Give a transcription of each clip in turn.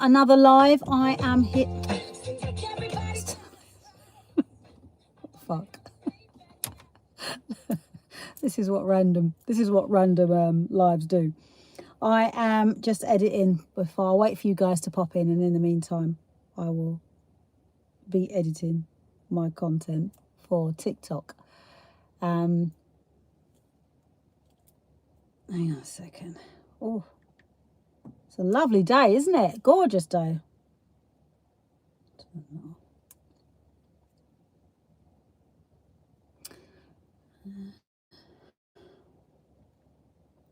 another live. I am hit. Fuck. This is what random lives do. I am just editing before I wait for you guys to pop in, and in the meantime, I will be editing my content for TikTok. Hang on a second. Oh, it's a lovely day, isn't it? Gorgeous day.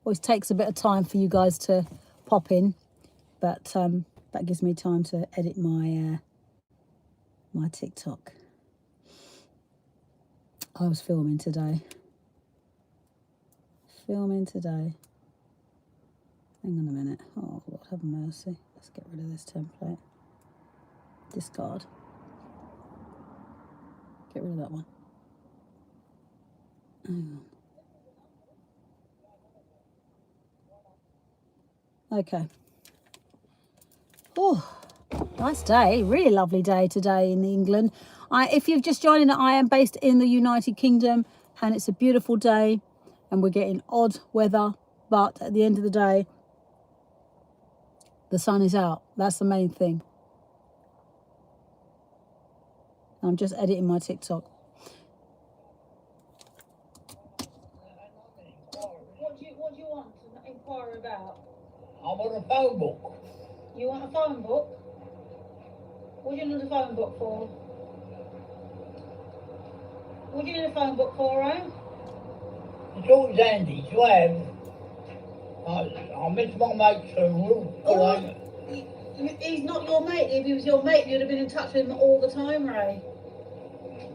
Always takes a bit of time for you guys to pop in, but that gives me time to edit my my TikTok. I was filming today. Hang on a minute. Oh, Lord have mercy. Let's get rid of this template. Discard. Get rid of that one. Hang on. Okay. Oh, nice day. Really lovely day today in England. If you've just joined, I am based in the United Kingdom, and it's a beautiful day, and we're getting odd weather, but at the end of the day, the sun is out. That's the main thing. I'm just editing my TikTok. What do you want to inquire about? I want a phone book. You want a phone book? What do you need a phone book for? What do you need a phone book for, eh? It's always handy to have. I miss my mate He's not your mate. If he was your mate, you'd have been in touch with him all the time, Ray.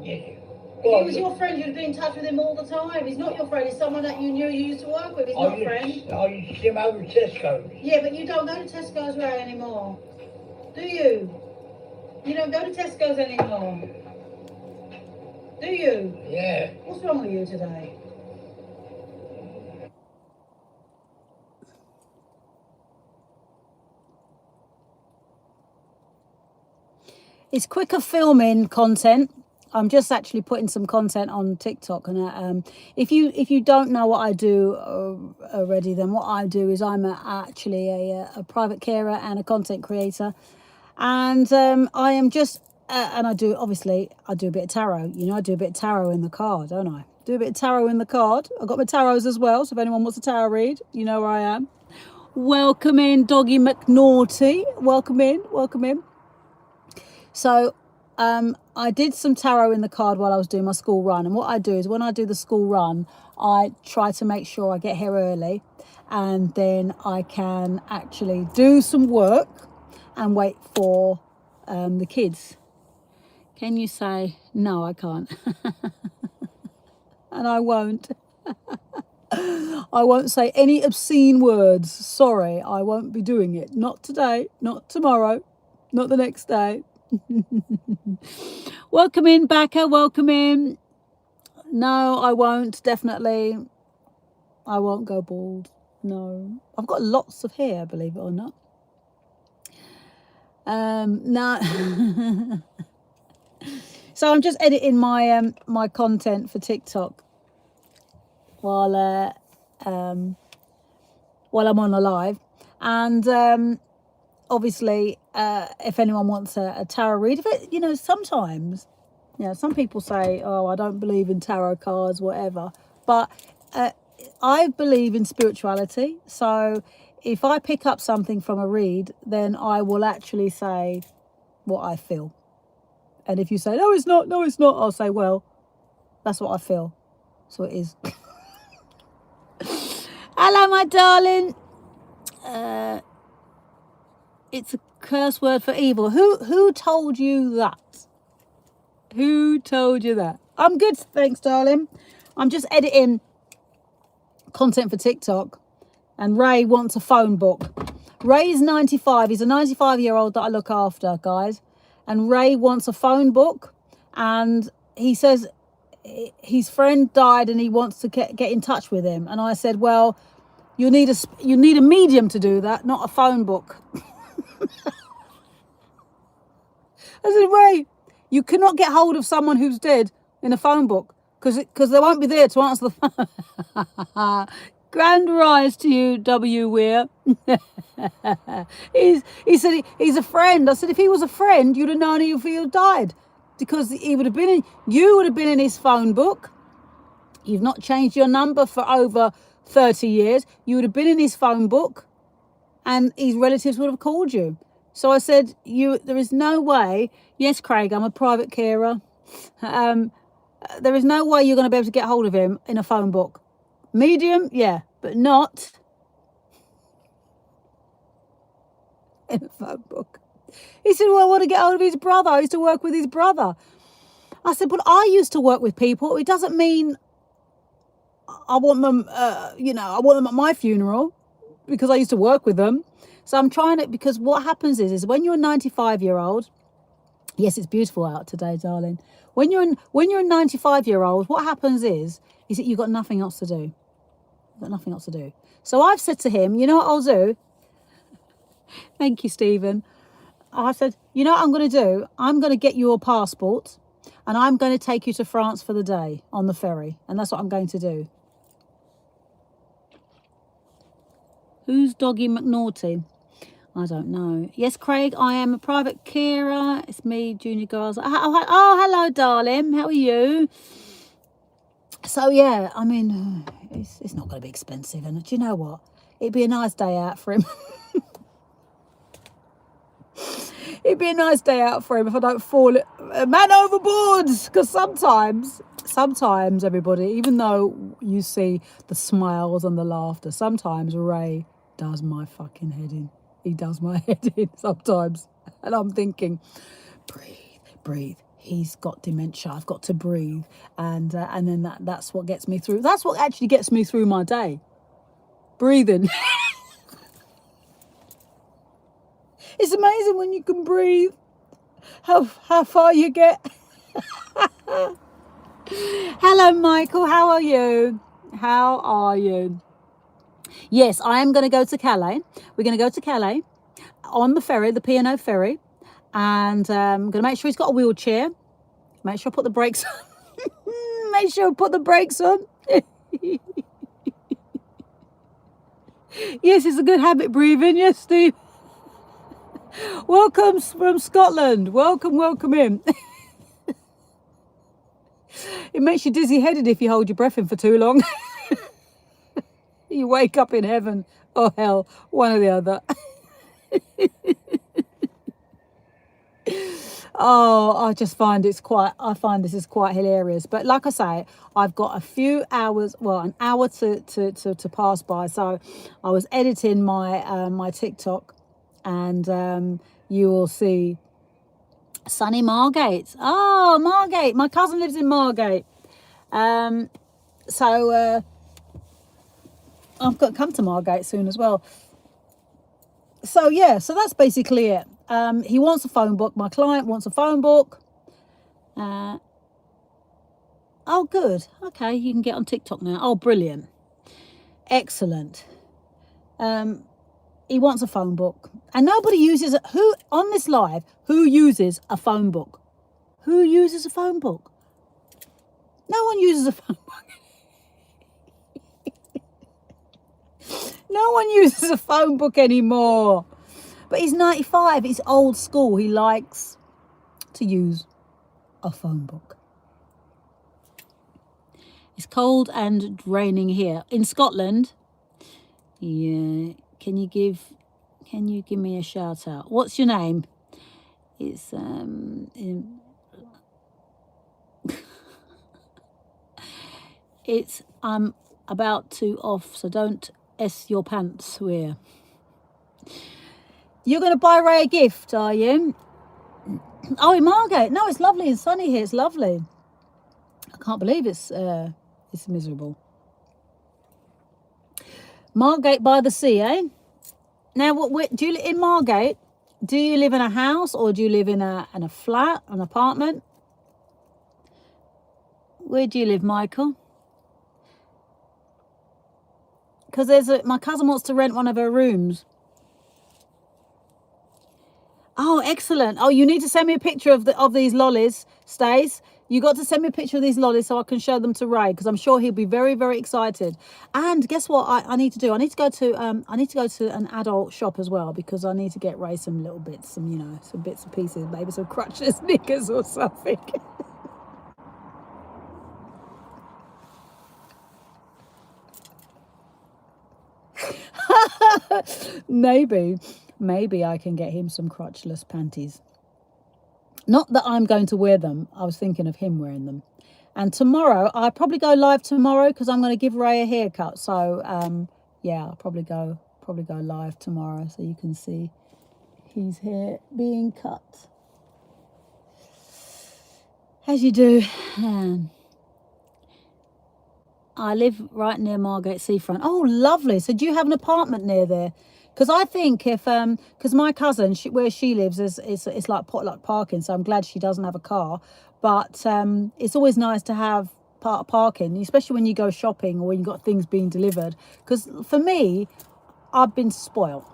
Yes. If he was your friend, you'd have been in touch with him all the time. He's not your friend. He's someone that you knew you used to work with. He's not a friend. I used to see him over at Tesco's. Yeah, but you don't go to Tesco's, Ray, anymore. Do you? You don't go to Tesco's anymore. Do you? Yeah. What's wrong with you today? It's quicker filming content. I'm just actually putting some content on TikTok, and if you don't know what I do already, then what I do is I'm actually a private carer and a content creator, and I am just and I do a bit of tarot. You know, I do a bit of tarot in the card, don't I? Do a bit of tarot in the card. I've got my tarots as well, so if anyone wants a tarot read, you know where I am. Welcome in, Doggy McNaughty. Welcome in. So I did some tarot in the card while I was doing my school run. And what I do is when I do the school run, I try to make sure I get here early, and then I can actually do some work and wait for the kids. Can you say, no, I can't? And I won't. I won't say any obscene words. Sorry, I won't be doing it. Not today, not tomorrow, not the next day. Welcome in, Becca. Welcome in. No, I won't. Definitely, I won't go bald. No, I've got lots of hair, believe it or not. No. So I'm just editing my my content for TikTok while I'm on a live, and obviously, if anyone wants a tarot read, if it, sometimes, some people say, oh, I don't believe in tarot cards, whatever. But I believe in spirituality. So if I pick up something from a read, then I will actually say what I feel. And if you say, no, it's not, I'll say, well, that's what I feel. So it is. Hello, my darling. It's a curse word for evil. Who told you that? Who told you that? I'm good, thanks, darling. I'm just editing content for TikTok, and Ray wants a phone book. Ray's 95. He's a 95-year-old that I look after, guys. And Ray wants a phone book, and he says his friend died and he wants to get in touch with him. And I said, well, you need a medium to do that, not a phone book. I said, Ray, you cannot get hold of someone who's dead in a phone book because they won't be there to answer the phone. Grand rise to you, W. Weir. He said he's a friend. I said, if he was a friend, you'd have known if he had died, because you would have been in his phone book. You've not changed your number for over 30 years. You would have been in his phone book, and his relatives would have called you. So I said, there is no way. Yes, Craig, I'm a private carer. There is no way you're going to be able to get hold of him in a phone book. Medium, yeah, but not in a phone book. He said, well, I want to get hold of his brother. I used to work with his brother. I said, but I used to work with people. It doesn't mean I want them, I want them at my funeral because I used to work with them. So I'm trying it, because what happens is when you're a 95-year-old, yes, it's beautiful out today, darling. When you're a 95-year-old, what happens is that you've got nothing else to do. You've got nothing else to do. So I've said to him, you know what I'll do? Thank you, Stephen. I said, you know what I'm going to do? I'm going to get you a passport, and I'm going to take you to France for the day on the ferry. And that's what I'm going to do. Who's Doggy McNaughty? I don't know. Yes, Craig, I am a private carer. It's me, Junior Girls. Oh, hello, darling. How are you? So, yeah, I mean, it's not going to be expensive. And do you know what? It'd be a nice day out for him. It'd be a nice day out for him if I don't fall man overboard. Because sometimes, everybody, even though you see the smiles and the laughter, sometimes Ray does my fucking head in. He does my head in sometimes. And I'm thinking, breathe. He's got dementia. I've got to breathe. And then that's what gets me through. That's what actually gets me through my day. Breathing. It's amazing when you can breathe. How far you get. Hello, Michael. How are you? How are you? Yes, I am going to go to Calais. We're going to go to Calais on the ferry, the P&O ferry. And I'm going to make sure he's got a wheelchair. Make sure I put the brakes on. Make sure I put the brakes on. Yes, it's a good habit, breathing. Yes, Steve. Welcome from Scotland. Welcome in. It makes you dizzy-headed if you hold your breath in for too long. You wake up in heaven or hell, one or the other. Oh, I find this is quite hilarious. But like I say, I've got a few hours, an hour to pass by. So I was editing my TikTok, and you will see sunny Margate. Oh, Margate. My cousin lives in Margate. So I've got to come to Margate soon as well. So yeah, so that's basically it. He wants a phone book. My client wants a phone book. Oh, good. Okay, you can get on TikTok now. Oh, brilliant. Excellent. He wants a phone book. And nobody uses it. Who, on this live, who uses a phone book? Who uses a phone book? No one uses a phone book. No one uses a phone book anymore. But he's 95. He's old school. He likes to use a phone book. It's cold and raining here in Scotland. Yeah. Can you give me a shout out? What's your name? It's it's I'm about to off, so don't S your pants here. You're going to buy Ray a gift, are you? Oh, in Margate. No, it's lovely and sunny here. It's lovely. I can't believe it's miserable. Margate by the sea, eh? Now, do you live in Margate? Do you live in a house, or do you live in a flat, an apartment? Where do you live, Michael? Because my cousin wants to rent one of her rooms. Oh, excellent. Oh, you need to send me a picture of these lollies, Stace. You got to send me a picture of these lollies so I can show them to Ray, because I'm sure he'll be very, very excited. And guess what I need to do? I need to go to an adult shop as well, because I need to get Ray some little bits, some bits and pieces, maybe some crutches, knickers or something. Maybe I can get him some crotchless panties. Not that I'm going to wear them. I was thinking of him wearing them. And tomorrow, I'll probably go live tomorrow because I'm going to give Ray a haircut. So, yeah, I'll probably go live tomorrow so you can see his hair being cut. As you do. I live right near Margate Seafront. Oh, lovely. So do you have an apartment near there? Because I think if because my cousin, where she lives is it's like potluck parking, so I'm glad she doesn't have a car. But it's always nice to have parking, especially when you go shopping or when you've got things being delivered. Because for me, I've been spoiled.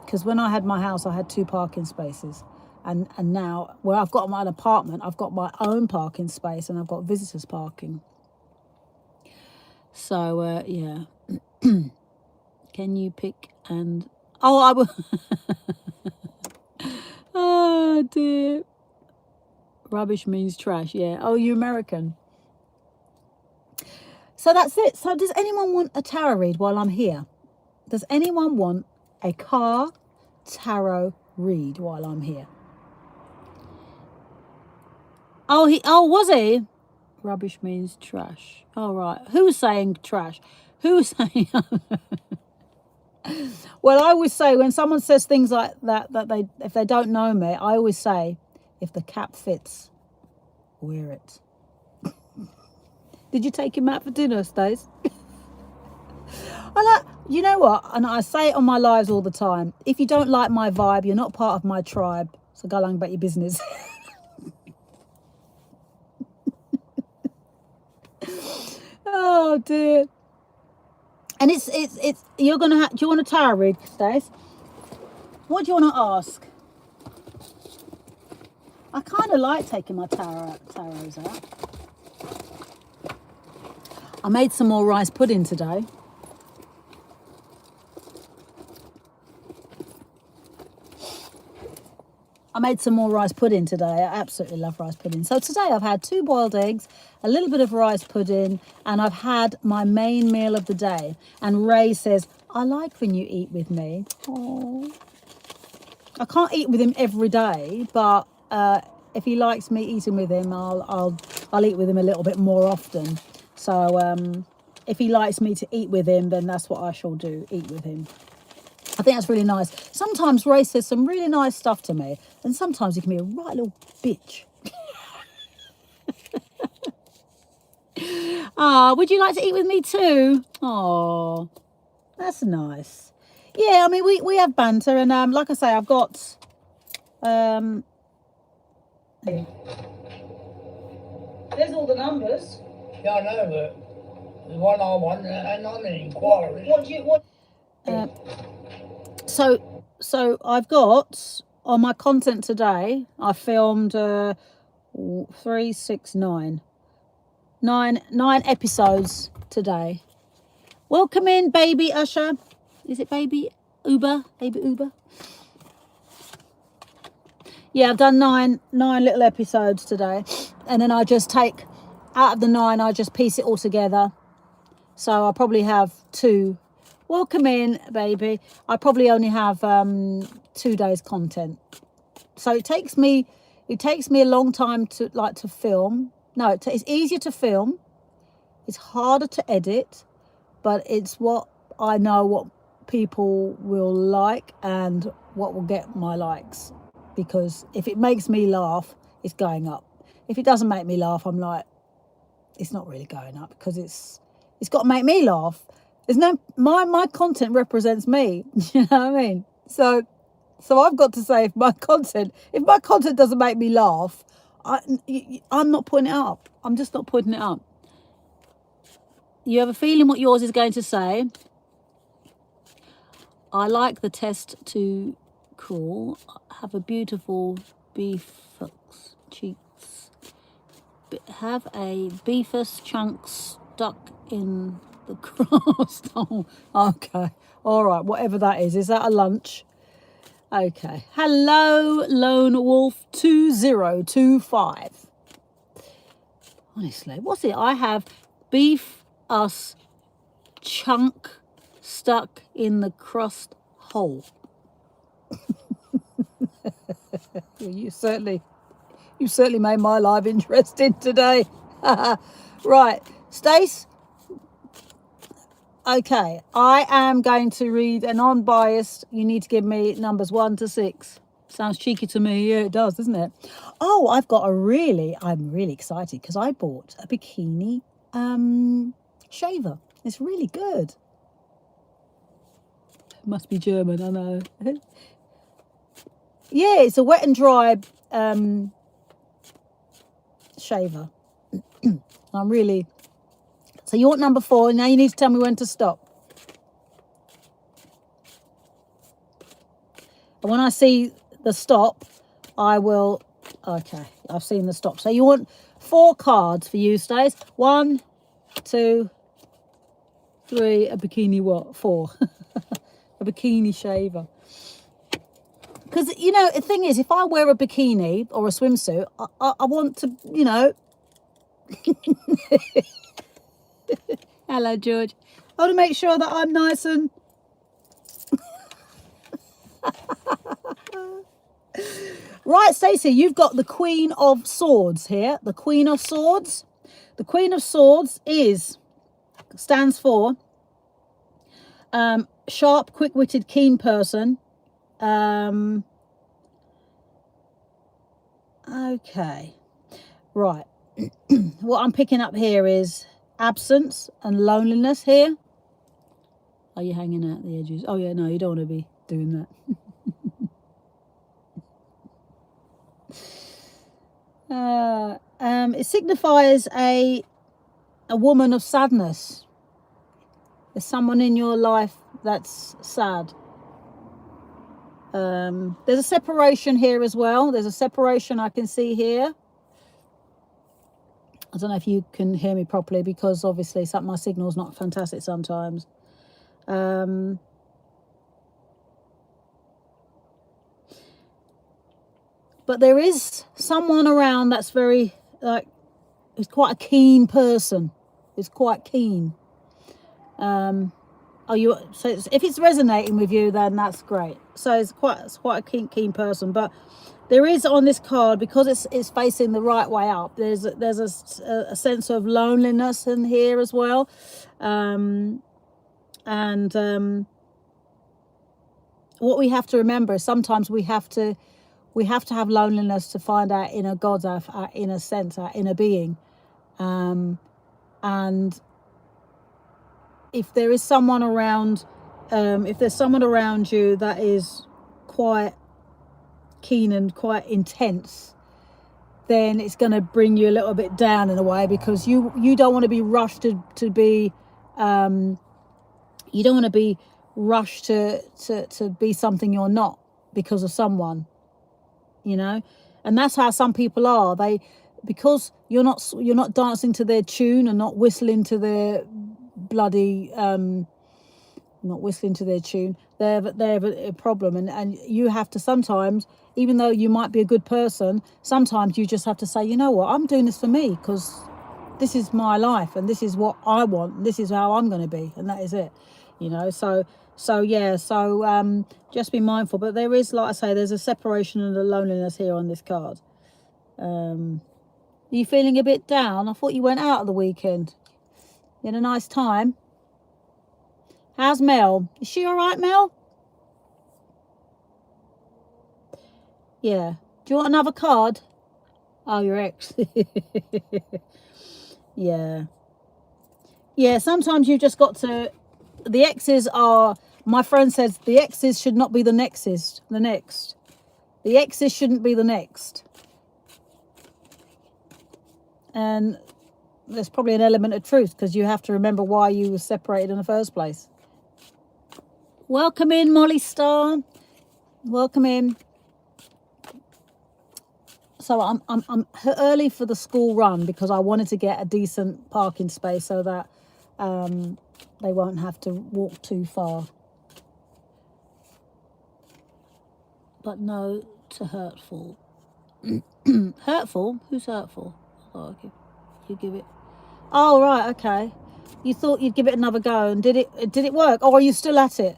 Because when I had my house, I had 2 parking spaces. And now, where I've got my apartment, I've got my own parking space and I've got visitors parking. So, yeah. Can you pick and... Oh, I will... Oh, dear. Rubbish means trash, yeah. Oh, you're American. So that's it. So does anyone want a tarot read while I'm here? Does anyone want a car tarot read while I'm here? Oh, was he? Rubbish means trash. Oh, right. Who's saying trash? Who's saying... Well, I always say when someone says things like that, if they don't know me, I always say, if the cap fits, wear it. Did you take him out for dinner, Stace? You know what? And I say it on my lives all the time. If you don't like my vibe, you're not part of my tribe. So go along about your business. Oh dear. And it's you're gonna do you want a tarot read, Stace? What do you want to ask? I kind of like taking my tarots out. I made some more rice pudding today. I absolutely love rice pudding. So today I've had 2 boiled eggs, a little bit of rice pudding, and I've had my main meal of the day. And Ray says, I like when you eat with me. Oh, I can't eat with him every day, but if he likes me eating with him, I'll eat with him a little bit more often. So if he likes me to eat with him, then that's what I shall do, eat with him. I think that's really nice. Sometimes Ray says some really nice stuff to me, and sometimes he can be a right little bitch. Would you like to eat with me too? Oh, that's nice. Yeah, I mean, we have banter, and like I say, I've got... There's all the numbers. Yeah, I know, but the one I want, and I'm an inquiry. What? So I've got on my content today, I filmed 3, 6, 9 episodes today. Welcome in, baby Usher. Is it baby Uber? Baby Uber? Yeah, I've done 9 little episodes today, and then I just take out of the 9, I just piece it all together. So I'll probably have 2. Welcome in, baby. I probably only have 2 days content. So it takes me a long time to film. No, it's easier to film. It's harder to edit, but it's what I know what people will like and what will get my likes. Because if it makes me laugh, it's going up. If it doesn't make me laugh, I'm like, it's not really going up, because it's got to make me laugh. There's no my content represents me. You know what I mean? So I've got to say, if my content doesn't make me laugh, I'm not putting it up. I'm just not putting it up. You have a feeling what yours is going to say? I like the test to cruel. Have a beautiful beefus cheeks. Have a beefus chunk stuck in the crust. Oh, okay. All right, whatever that is. Is that a lunch? Okay. Hello, Lone Wolf 2025. Honestly, what's it? I have beef us chunk stuck in the crust hole. You certainly made my life interesting today. Right, Stace. Okay, I am going to read an unbiased. You need to give me numbers 1 to 6. Sounds cheeky to me. Yeah, it does, doesn't it? Oh, I'm really excited because I bought a bikini shaver. It's really good. It must be German, I know. Yeah, it's a wet and dry shaver. I'm really... So you want number 4. Now you need to tell me when to stop. And when I see the stop, I will... Okay, I've seen the stop. So you want 4 cards for you, Stace. 1, 2, 3, a bikini what? 4. A bikini shaver. Because, you know, the thing is, if I wear a bikini or a swimsuit, I want to, you know... Hello, George. I want to make sure that I'm nice and... Right, Stacey, you've got the Queen of Swords here. The Queen of Swords. The Queen of Swords stands for sharp, quick-witted, keen person. Okay. Right. What I'm picking up here is absence and loneliness here. Are you hanging out the edges? Oh, yeah, no, you don't want to be doing that. It signifies a woman of sadness. There's someone in your life that's sad. There's a separation here as well. There's a separation I can see here. I don't know if you can hear me properly because obviously my signal's not fantastic sometimes. But there is someone around that's very, is quite a keen person. Is quite keen. So if it's resonating with you, then that's great. So it's quite a keen person. But there is on this card, because it's facing the right way up, there's a sense of loneliness in here as well. What we have to remember is sometimes we have to have loneliness to find our inner God, our inner sense, our inner being. And if there is someone around, if there's someone around you that is quite keen and quite intense, then it's going to bring you a little bit down in a way, because you don't want to be rushed to be, you don't want to be rushed to be something you're not because of someone, you know. And that's how some people are. Because you're not dancing to their tune and not whistling to their bloody not whistling to their tune, they have a problem. And you have to sometimes, even though you might be a good person, sometimes you just have to say, you know what, I'm doing this for me because this is my life and this is what I want and this is how I'm going to be, and that is it, you know. So just be mindful. But there is, like I say, there's a separation and a loneliness here on this card. Are you feeling a bit down? I thought you went out at the weekend. You had a nice time. How's Mel? Is she all right, Mel? Yeah. Do you want another card? Oh, your ex. Yeah. Yeah, sometimes you've just got to... The exes are... My friend says the exes should not be the next. The exes shouldn't be the next. And there's probably an element of truth, because you have to remember why you were separated in the first place. Welcome in, Molly Star. Welcome in. So I'm early for the school run because I wanted to get a decent parking space so that they won't have to walk too far. But no to hurtful. Hurtful? Who's hurtful? Oh, okay. You give it. Oh, right, okay. You thought you'd give it another go, and did it work? Or are you still at it?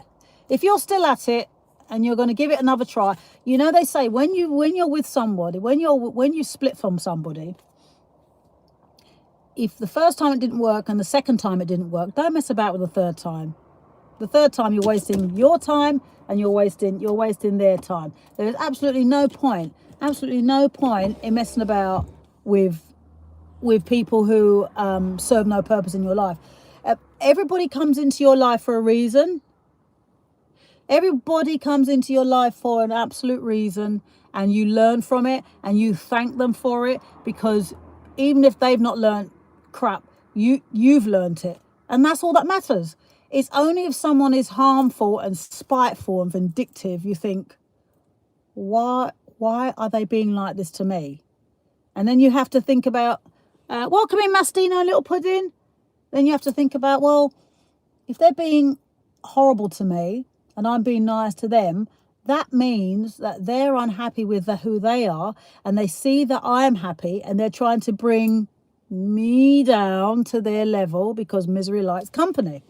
If you're still at it and you're going to give it another try, you know they say when you're with somebody, when you split from somebody, if the first time it didn't work and the second time it didn't work, don't mess about with the third time. The third time you're wasting your time and you're wasting their time. There is absolutely no point in messing about with people who serve no purpose in your life. Everybody comes into your life for a reason. Everybody comes into your life for an absolute reason, and you learn from it and you thank them for it, because even if they've not learned crap, you've learned it, and that's all that matters. It's only if someone is harmful and spiteful and vindictive you think, why are they being like this to me? And then you have to think about, welcome in, Mastino, little pudding. Then you have to think about, well, if they're being horrible to me and I'm being nice to them, that means that they're unhappy with who they are, and they see that I am happy and they're trying to bring me down to their level because misery likes company.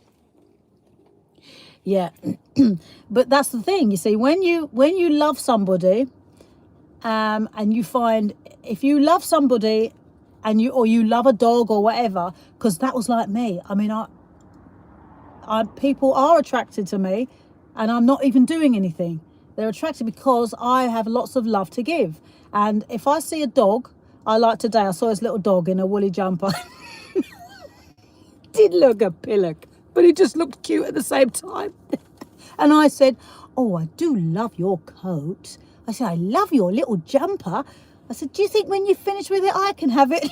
Yeah. But that's the thing, you see, when you love somebody, and you find, if you love somebody and you love a dog or whatever, because that was like me. I mean, people are attracted to me and I'm not even doing anything. They're attracted because I have lots of love to give. And if I see a dog, like today, I saw this little dog in a woolly jumper. Did look a pillock, but he just looked cute at the same time. And I said, oh, I do love your coat. I said, I love your little jumper. I said, do you think when you finish with it, I can have it?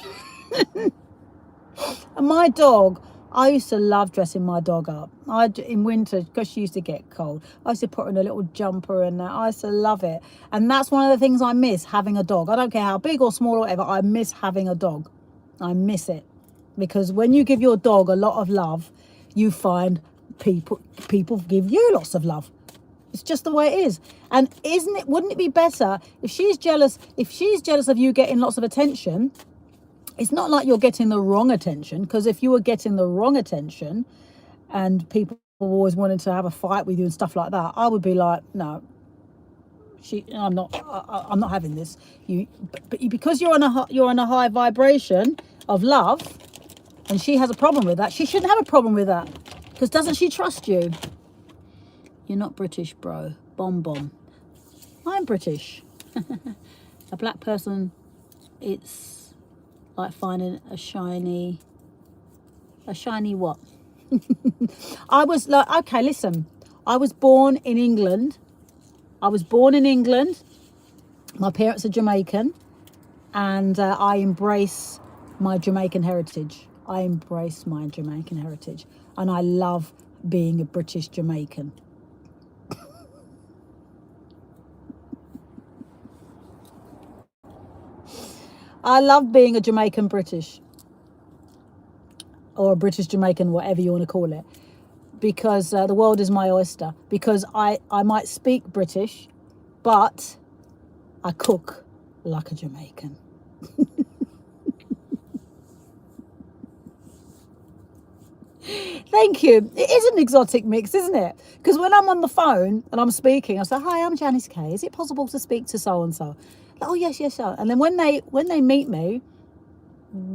And my dog, I used to love dressing my dog up. In winter, because she used to get cold, I used to put her in a little jumper and I used to love it. And that's one of the things I miss, having a dog. I don't care how big or small or whatever, I miss having a dog. I miss it. Because when you give your dog a lot of love, you find people give you lots of love. It's just the way it is. And wouldn't it be better if she's jealous of you getting lots of attention? It's not like you're getting the wrong attention, because if you were getting the wrong attention and people always wanted to have a fight with you and stuff like that, I would be like, no, I'm not having this. Because you're on a high vibration of love, and she has a problem with that. She shouldn't have a problem with that, because doesn't she trust you? You're not British, bro. Bomb. I'm British. A black person, it's like finding a shiny what? I was like, okay, listen. I was born in England. My parents are Jamaican, and I embrace my Jamaican heritage. And I love being a British Jamaican. I love being a Jamaican British, or a British Jamaican, whatever you want to call it, because the world is my oyster. Because I might speak British, but I cook like a Jamaican. Thank you. It is an exotic mix, isn't it? Because when I'm on the phone and I'm speaking, I say, hi, I'm Janice Kay. Is it possible to speak to so-and-so? Like, oh, yes. And then when they meet me,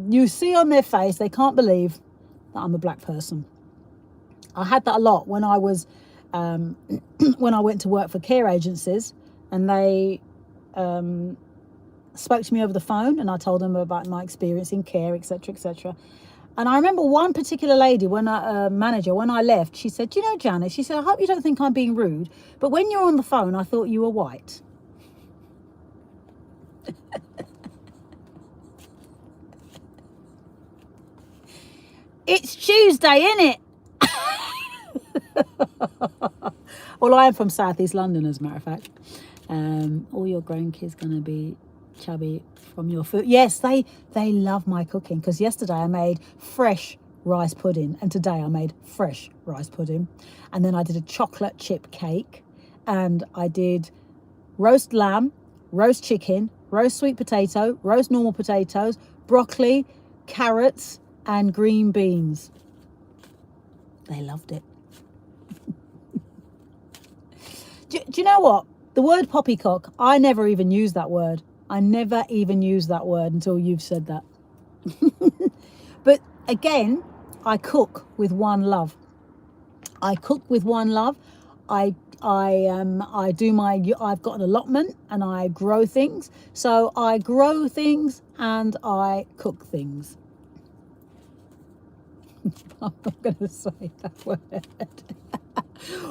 you see on their face, they can't believe that I'm a black person. I had that a lot when I was, when I went to work for care agencies, and they spoke to me over the phone, and I told them about my experience in care, etc. And I remember one particular lady, manager, when I left, she said, you know, Janice, she said, I hope you don't think I'm being rude, but when you're on the phone, I thought you were white. It's Tuesday, innit? Well, I am from South East London, as a matter of fact. All your grandkids gonna be chubby from your food. Yes, they love my cooking, because yesterday I made fresh rice pudding and today I made fresh rice pudding, and then I did a chocolate chip cake, and I did roast lamb, roast chicken, roast sweet potato, roast normal potatoes, broccoli, carrots, and green beans. They loved it. Do you know what? The word poppycock, I never even used that word. I never even used that word until you've said that. But again, I cook with one love. I cook with one love. I do my, I've got an allotment and I grow things. So I grow things and I cook things. I'm not going to say that word.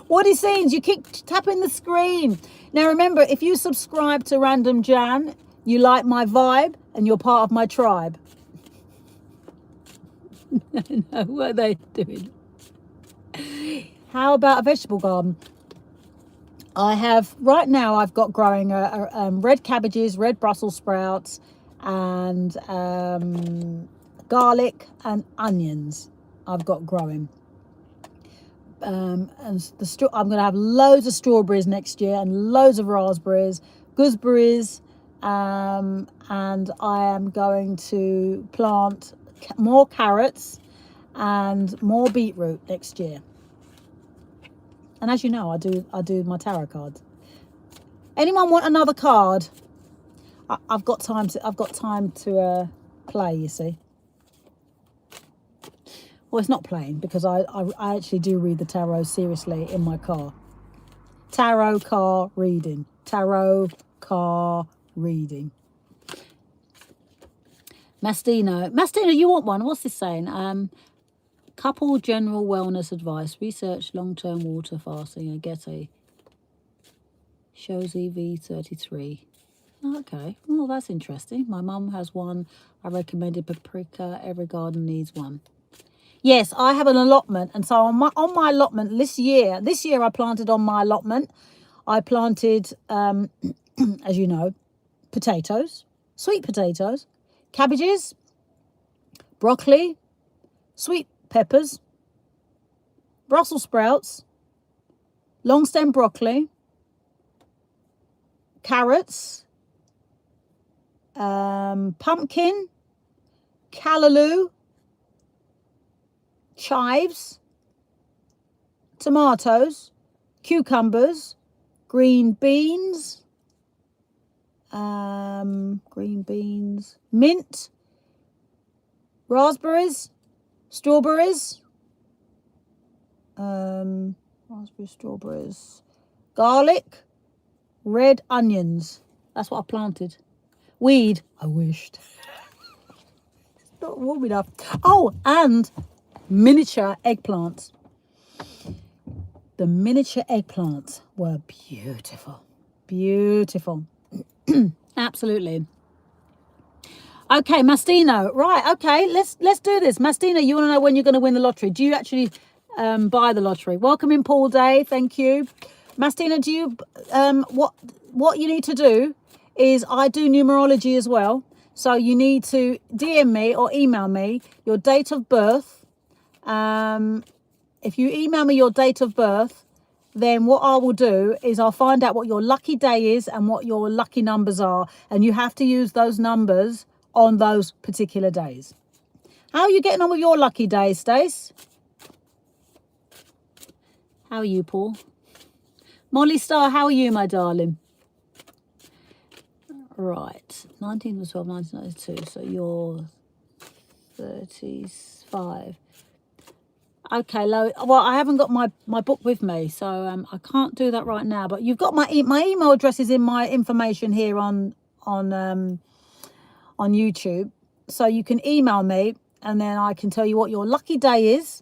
What is scenes? You keep tapping the screen. Now remember, if you subscribe to Random Jan, you like my vibe and you're part of my tribe. No, what are they doing? How about a vegetable garden? I have, right now I've got growing red cabbages, red Brussels sprouts, and garlic and onions I've got growing. And I'm going to have loads of strawberries next year and loads of raspberries, gooseberries, and I am going to plant more carrots and more beetroot next year. And as you know, I do my tarot cards. Anyone want another card? I've got time to play, you see. Well, it's not playing because I actually do read the tarot seriously in my car. Tarot car reading. Tarot car reading. Mastino, you want one? What's this saying? Couple general wellness advice. Research long-term water fasting. I get a shows EV33. Okay, well that's interesting. My mum has one. I recommended paprika. Every garden needs one. Yes, I have an allotment, and so on my allotment this year I planted on my allotment. I planted, as you know, potatoes, sweet potatoes, cabbages, broccoli, sweet peppers, Brussels sprouts, long stem broccoli, carrots, pumpkin, callaloo, chives, tomatoes, cucumbers, green beans, mint, raspberries, strawberries, garlic, red onions. That's what I planted. Weed, I wished. It's not warm enough. Oh, and miniature eggplants. The miniature eggplants were beautiful. Beautiful. Absolutely. Okay, Mastino. Right, okay, let's do this. Mastino, you want to know when you're going to win the lottery? Do you actually buy the lottery? Welcome in, Paul Day. Thank you. Mastino, do you what you need to do is I do numerology as well. So you need to DM me or email me your date of birth. If you email me your date of birth, then what I will do is I'll find out what your lucky day is and what your lucky numbers are. And you have to use those numbers on those particular days. How are you getting on with your lucky days, Stace? How are you, Paul? Molly Star, how are you, my darling? Right, 19th of 12, 1992. So you're 35. Okay, well, I haven't got my book with me, so I can't do that right now. But you've got my email address is in my information here on YouTube, so you can email me, and then I can tell you what your lucky day is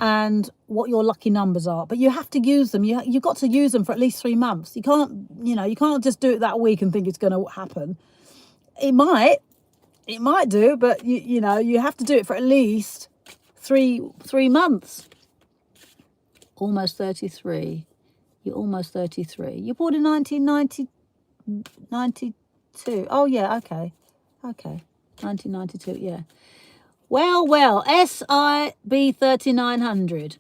and what your lucky numbers are. But you have to use them. You've got to use them for at least 3 months. You can't just do it that week and think it's going to happen. It might do, but you have to do it for at least 3 months. Almost 33. You're almost 33. You born in 1992. Oh, yeah, okay. Okay. 1992, yeah. Well, SIB 3900.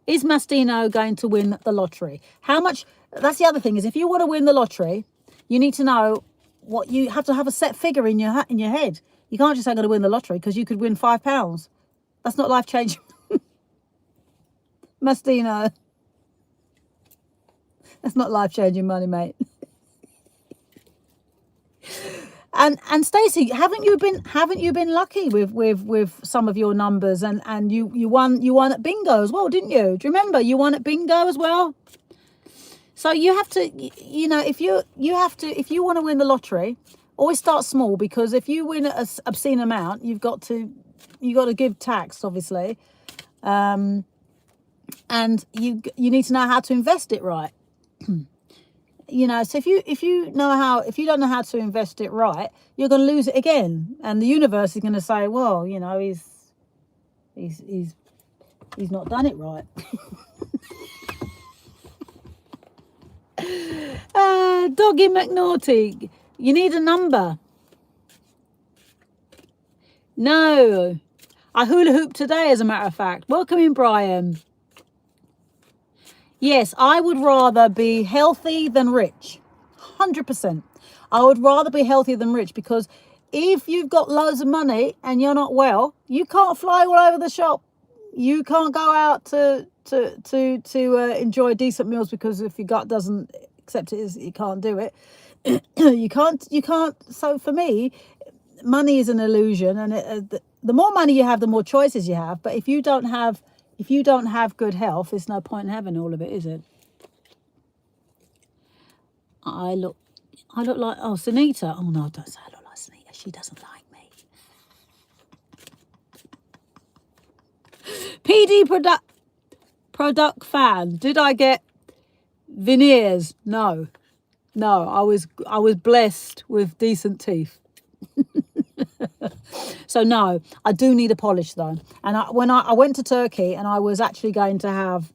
Is Mastino going to win the lottery? How much? That's the other thing, is if you want to win the lottery, you need to know what you have to have a set figure in your head. You can't just say I'm going to win the lottery, because you could win £5. That's not life changing. Mastino. That's not life changing money, mate. And Stacey, haven't you been lucky with some of your numbers, and you won at bingo as well, didn't you? Do you remember you won at bingo as well? So you have to, if you want to win the lottery, always start small, because if you win an obscene amount, you got to give tax, obviously, and you need to know how to invest it right. So if you don't know how to invest it right, you're going to lose it again, and the universe is going to say, well, he's not done it right. Doggy McNaughty, you need a number. No, I hula hoop today, as a matter of fact. Welcome in, Brian. Yes, I would rather be healthy than rich. 100%. I would rather be healthy than rich, because if you've got loads of money and you're not well, you can't fly all over the shop. You can't go out to enjoy decent meals, because if your gut doesn't accept it, you can't do it. You can't. So for me, money is an illusion, and the more money you have, the more choices you have. But if you don't have good health, there's no point in having all of it, is it? I look like, Sunita. Oh no, don't say I look like Sunita. She doesn't like me. PD product fan. Did I get veneers? No. I was blessed with decent teeth. So no, I do need a polish though. And when I went to Turkey, and I was actually going to have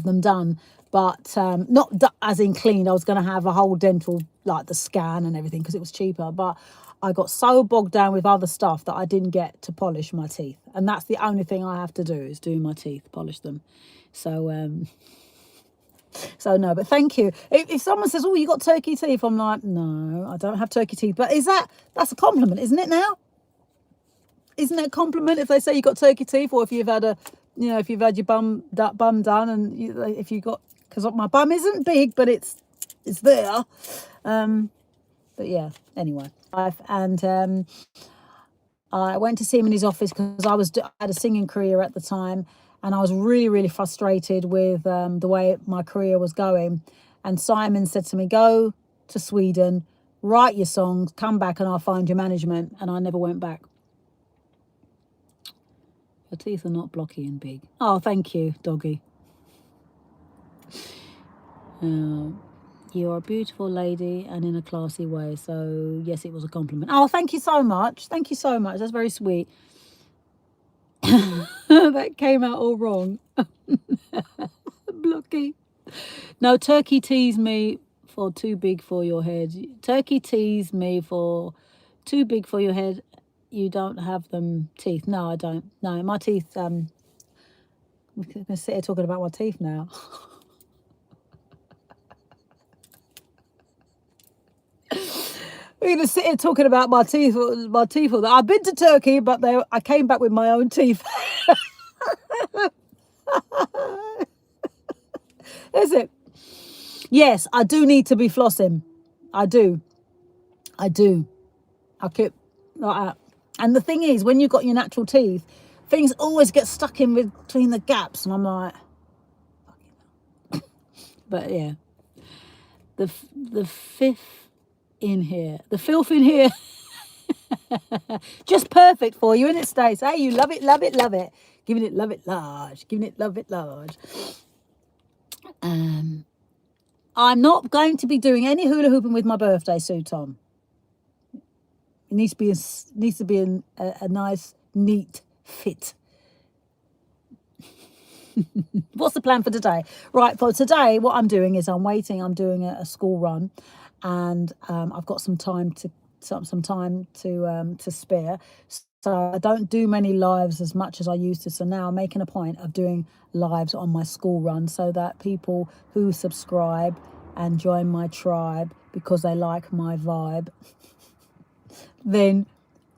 them done, but not as in cleaned. I was going to have a whole dental, like the scan and everything, because it was cheaper. But I got so bogged down with other stuff that I didn't get to polish my teeth, and that's the only thing I have to do, is do my teeth, polish them. So so no, but thank you. If someone says, oh, you got turkey teeth, I'm like, no, I don't have turkey teeth. But that's a compliment, isn't it now? Isn't it a compliment if they say you got turkey teeth, or if you've had if you've had your bum done, and if you got, because my bum isn't big, but it's there. But yeah, anyway, I went to see him in his office, because I had a singing career at the time, and I was really, really frustrated with the way my career was going. And Simon said to me, go to Sweden, write your songs, come back, and I'll find your management. And I never went back. Your teeth are not blocky and big. Oh, thank you, doggy. You're a beautiful lady, and in a classy way. So yes, it was a compliment. Oh, thank you so much. Thank you so much. That's very sweet. That came out all wrong. Blocky. No, turkey teased me for too big for your head. Turkey teased me for too big for your head. You don't have them teeth. No, I don't. No, my teeth. We're going to sit here talking about my teeth now. We're going to sit here talking about my teeth. I've been to Turkey, but I came back with my own teeth. Is it? Yes, I do need to be flossing. I do. I keep like that. And the thing is, when you've got your natural teeth, things always get stuck in between the gaps, and I'm like, but yeah, the filth in here, just perfect for you, isn't it, Stace? Hey, you love it, giving it love it large. I'm not going to be doing any hula hooping with my birthday suit on. It needs to be a nice, neat fit. What's the plan for today? Right, for today, what I'm doing is I'm doing a school run, and I've got some time to spare. So I don't do many lives as much as I used to. So now I'm making a point of doing lives on my school run so that people who subscribe and join my tribe because they like my vibe, then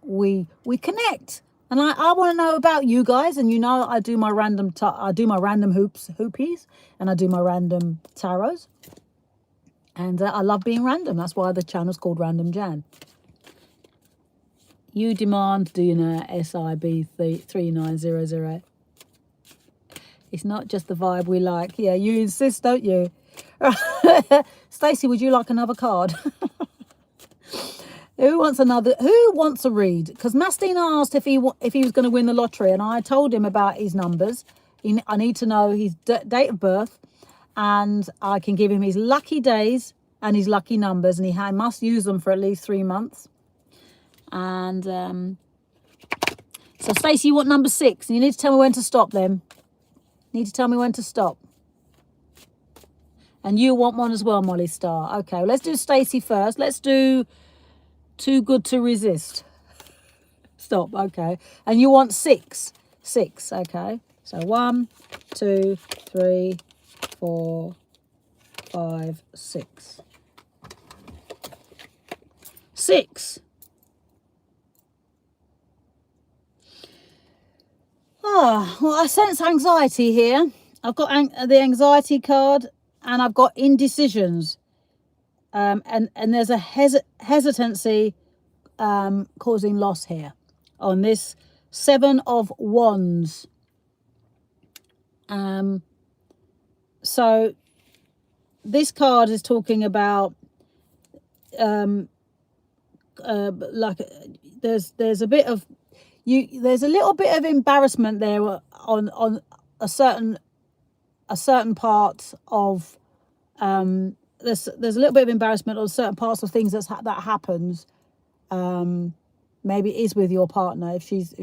we connect. And I want to know about you guys. And you know, I do my random hoopies, and I do my random tarots. And I love being random. That's why the channel's called Random Jan. You demand, do you know, SIB 3900. It's not just the vibe we like. Yeah, you insist, don't you? Stacey, would you like another card? Who wants a read? Because Mastine asked if he was going to win the lottery, and I told him about his numbers. I need to know his date of birth, and I can give him his lucky days and his lucky numbers, and he must use them for at least 3 months. And so Stacey, you want number 6. You need to tell me when to stop them. You need to tell me when to stop. And you want one as well, Molly Star. Okay, well, let's do Stacey first. Let's do Too Good to Resist. Stop, okay. And you want 6. 6, okay. So 1, 2, 3, 4, 5, 6. 6. Oh, well, I sense anxiety here. I've got the anxiety card, and I've got indecisions. And there's a hesitancy causing loss here on this 7 of Wands. So this card is talking about like there's a bit of there's a little bit of embarrassment there on a certain part of there's a little bit of embarrassment on certain parts of things that happens. Maybe it is with your partner if she's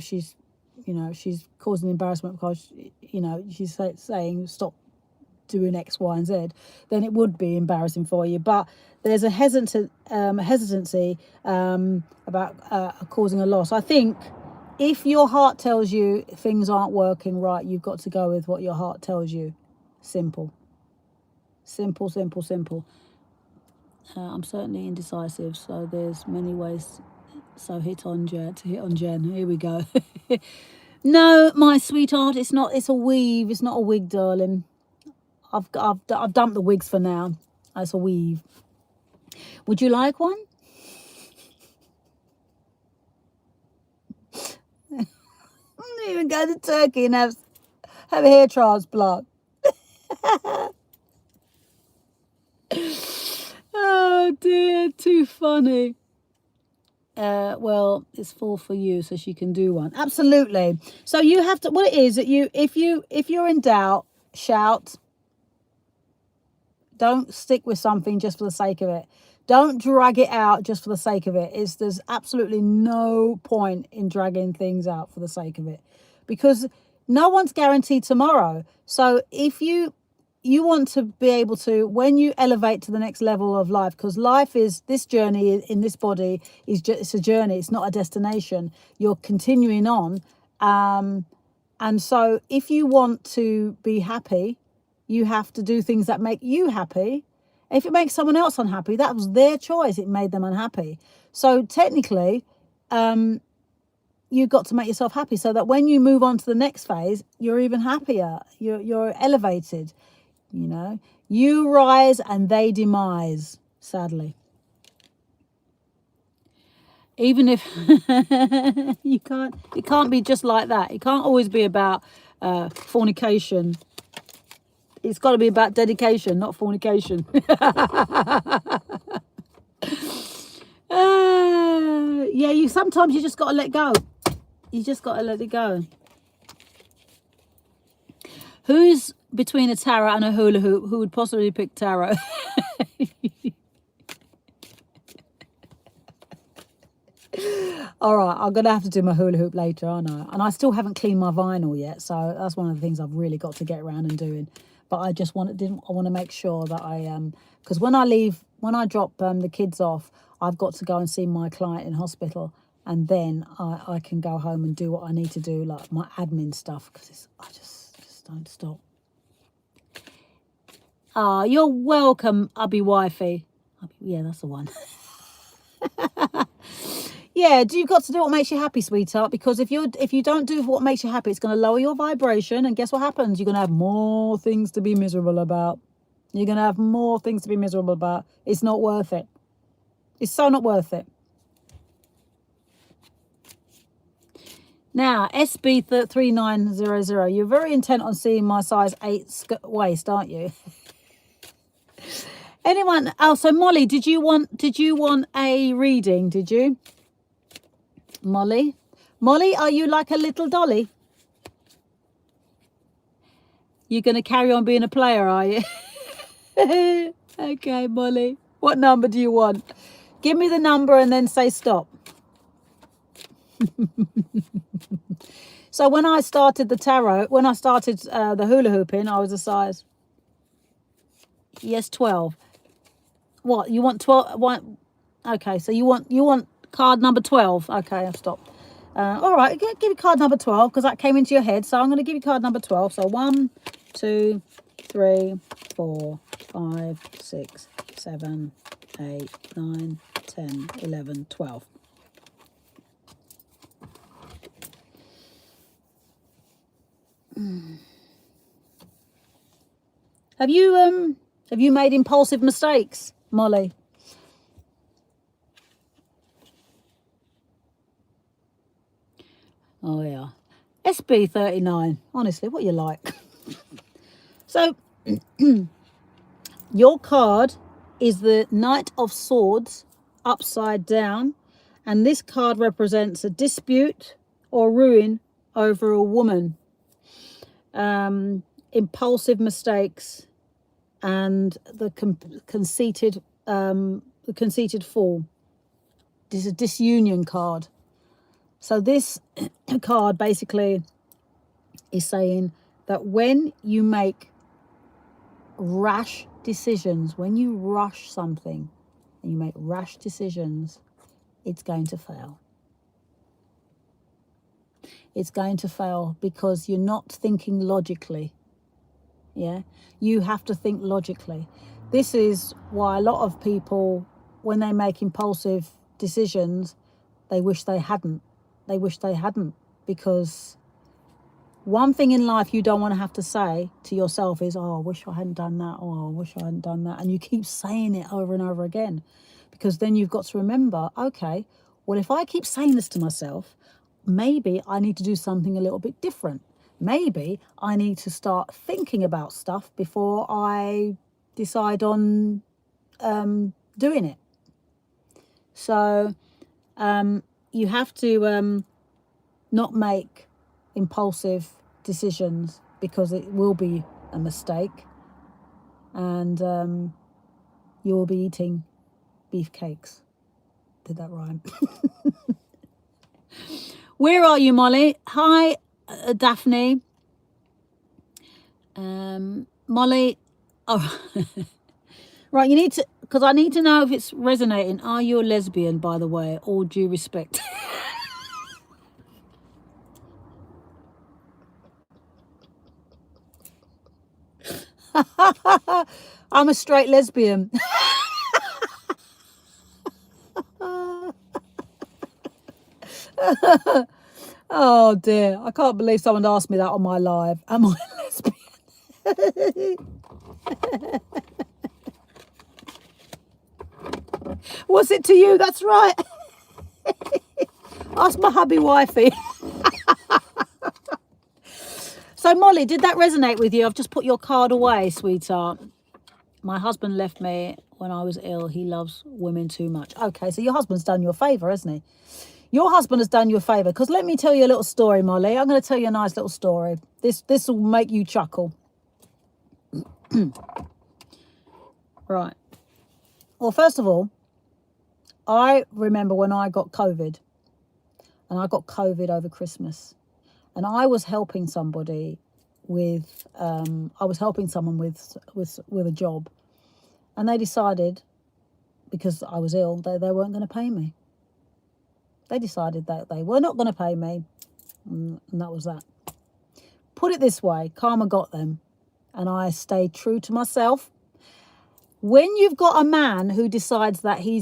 she's causing embarrassment because she's saying stop doing X, Y, and Z, then it would be embarrassing for you. But there's a hesitancy about causing a loss. I think if your heart tells you things aren't working right, you've got to go with what your heart tells you. Simple. Simple, simple, simple. I'm certainly indecisive, so there's many ways. So hit on Jen. Here we go. No, my sweetheart, it's not. It's a weave. It's not a wig, darling. I've dumped the wigs for now. It's a weave. Would you like one? Even go to Turkey and have a hair transplant. Oh dear, too funny. Well, it's full for you, so she can do one. Absolutely. So you have to. What it is that if you're in doubt, shout. Don't stick with something just for the sake of it. Don't drag it out just for the sake of it. There's absolutely no point in dragging things out for the sake of it, because no one's guaranteed tomorrow. So if you want to be able to, when you elevate to the next level of life, because life is this journey in this body it's a journey. It's not a destination. You're continuing on. And so if you want to be happy, you have to do things that make you happy. If it makes someone else unhappy, that was their choice. It made them unhappy. So technically, you've got to make yourself happy so that when you move on to the next phase, you're even happier. You're elevated. You rise and they demise, sadly. Even if it can't be just like that. It can't always be about fornication. It's got to be about dedication, not fornication. Yeah, sometimes you just got to let go. You just got to let it go. Who's between a tarot and a hula hoop? Who would possibly pick tarot? All right, I'm gonna have to do my hula hoop later, aren't I? And I still haven't cleaned my vinyl yet, so that's one of the things I've really got to get around and doing. But I just want to make sure that because when I drop the kids off, I've got to go and see my client in hospital, and then I can go home and do what I need to do, like my admin stuff, because I just don't stop. Ah, you're welcome, Ubby Wifey. Yeah, that's the one. Yeah, you've got to do what makes you happy, sweetheart, because if you don't do what makes you happy, it's going to lower your vibration, and guess what happens? You're going to have more things to be miserable about. You're going to have more things to be miserable about. It's not worth it. It's so not worth it. Now, SB3900, you're very intent on seeing my size 8 waist, aren't you? Anyone? Oh, so Molly, did you want a reading? Did you, Molly? Molly, are you like a little dolly? You're going to carry on being a player, are you? Okay, Molly. What number do you want? Give me the number and then say stop. So when I started the tarot, when I started the hula hooping, I was a size, yes, 12. What, you want 12? Okay, so you want card number 12. Okay, I've stopped. All right, give you card number 12 because that came into your head. So I'm going to give you card number 12. So 1, 2, 3, 4, 5, 6, 7, 8, 9, 10, 11, 12. Have you made impulsive mistakes, Molly? Oh yeah. SB39. Honestly, what you like? So your card is the Knight of Swords upside down, and this card represents a dispute or ruin over a woman, impulsive mistakes, and the conceited fool. This is a disunion card. So this card basically is saying that when you make rash decisions, when you rush something and you make rash decisions, it's going to fail. It's going to fail because you're not thinking logically. Yeah, you have to think logically. This is why a lot of people, when they make impulsive decisions, they wish they hadn't. They wish they hadn't, because one thing in life you don't want to have to say to yourself is, oh, I wish I hadn't done that. Oh, I wish I hadn't done that. And you keep saying it over and over again, because then you've got to remember, okay, well, if I keep saying this to myself, maybe I need to do something a little bit different. Maybe I need to start thinking about stuff before I decide on doing it. So you have to not make impulsive decisions, because it will be a mistake, and you will be eating beefcakes. Did that rhyme? Where are you, Molly? Hi, Daphne. Molly. Oh, right. You need to, because I need to know if it's resonating. Are you a lesbian, by the way? All due respect. I'm a straight lesbian. Oh dear, I can't believe someone asked me that on my live. Am I a lesbian? Was it to you? That's right. Ask my hubby wifey. So Molly, did that resonate with you? I've just put your card away, sweetheart. My husband left me when I was ill. He loves women too much. Okay, so your husband's done you a favour, hasn't he? Your husband has done you a favour, because let me tell you a little story, Molly. I'm going to tell you a nice little story. This will make you chuckle. Right. Well, first of all, I remember when I got COVID, and I got COVID over Christmas, and I was helping somebody with someone with a job, and they decided, because I was ill, they weren't going to pay me. They decided that they were not going to pay me, and that was that. Put it this way, karma got them, and I stayed true to myself. When you've got a man who decides that he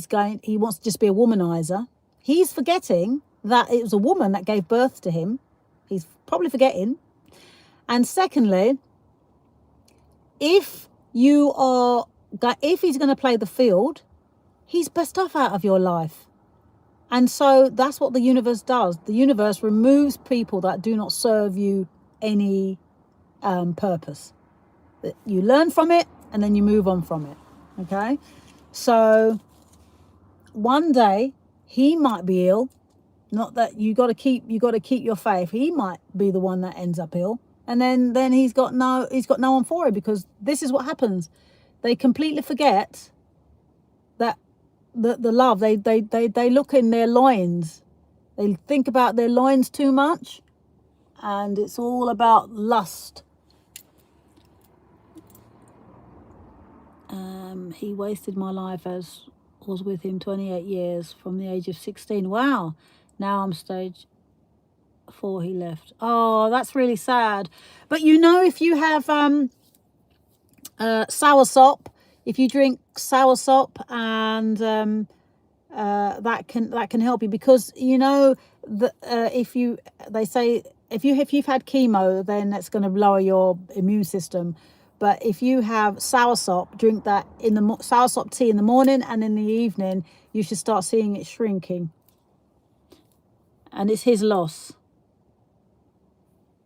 wants to just be a womanizer, he's forgetting that it was a woman that gave birth to him. He's probably forgetting. And secondly, if he's going to play the field, he's best off out of your life. And so that's what the universe does. The universe removes people that do not serve you any purpose. You learn from it and then you move on from it. Okay? So one day he might be ill. Not that you got to keep your faith. He might be the one that ends up ill. And then he's got no one for it, because this is what happens. They completely forget that the love, they look in their loins. They think about their loins too much, and it's all about lust. He wasted my life, as was with him 28 years from the age of 16. Wow. Now I'm stage 4, he left. Oh, that's really sad. But if you have soursop, if you drink soursop, and that can help you, because if you've had chemo, then that's going to lower your immune system. But if you have soursop, drink that soursop tea in the morning, and in the evening you should start seeing it shrinking. And it's his loss.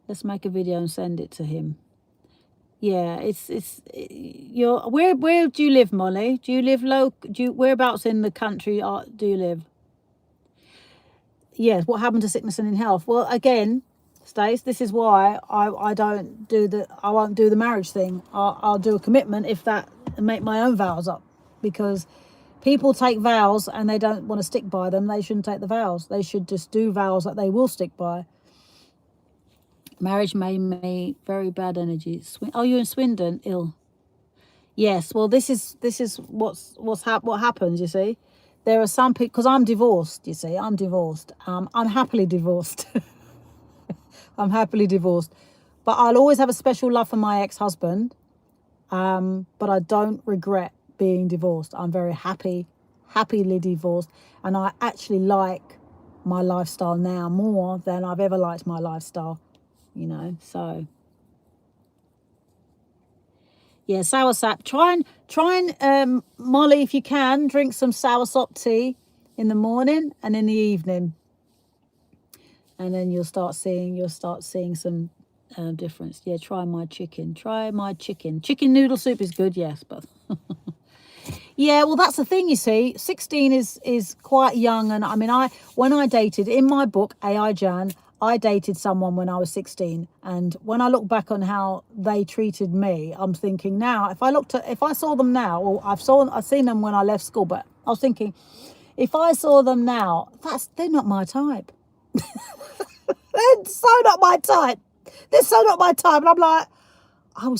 Let's make a video and send it to him. Yeah, where do you live, Molly? Do you live whereabouts in the country do you live? Yes, what happened to sickness and in health? Well, again, Stace, this is why I won't do the marriage thing. I'll do a commitment and make my own vows up, because people take vows and they don't want to stick by them. They shouldn't take the vows. They should just do vows that they will stick by. Marriage made me very bad energy. Oh, you're in Swindon, ill. Yes. Well, this is what happens. You see, there are some people, because I'm divorced. You see, I'm divorced. I'm happily divorced. I'm happily divorced, but I'll always have a special love for my ex-husband. But I don't regret being divorced. I'm very happily divorced, and I actually like my lifestyle now more than I've ever liked my lifestyle. So yeah, soursop. Try and Molly, if you can, drink some soursop tea in the morning and in the evening, and then you'll start seeing some difference. Yeah, try my chicken. Chicken noodle soup is good, yes, but yeah, well, that's the thing, you see. 16 is quite young, and I mean, when I dated, in my book AI Jan, I dated someone when I was 16, and when I look back on how they treated me, I'm thinking now, if I saw them now, or I've seen them when I left school, but I was thinking, if I saw them now, they're not my type. They're so not my type. They're so not my type. And I'm like, I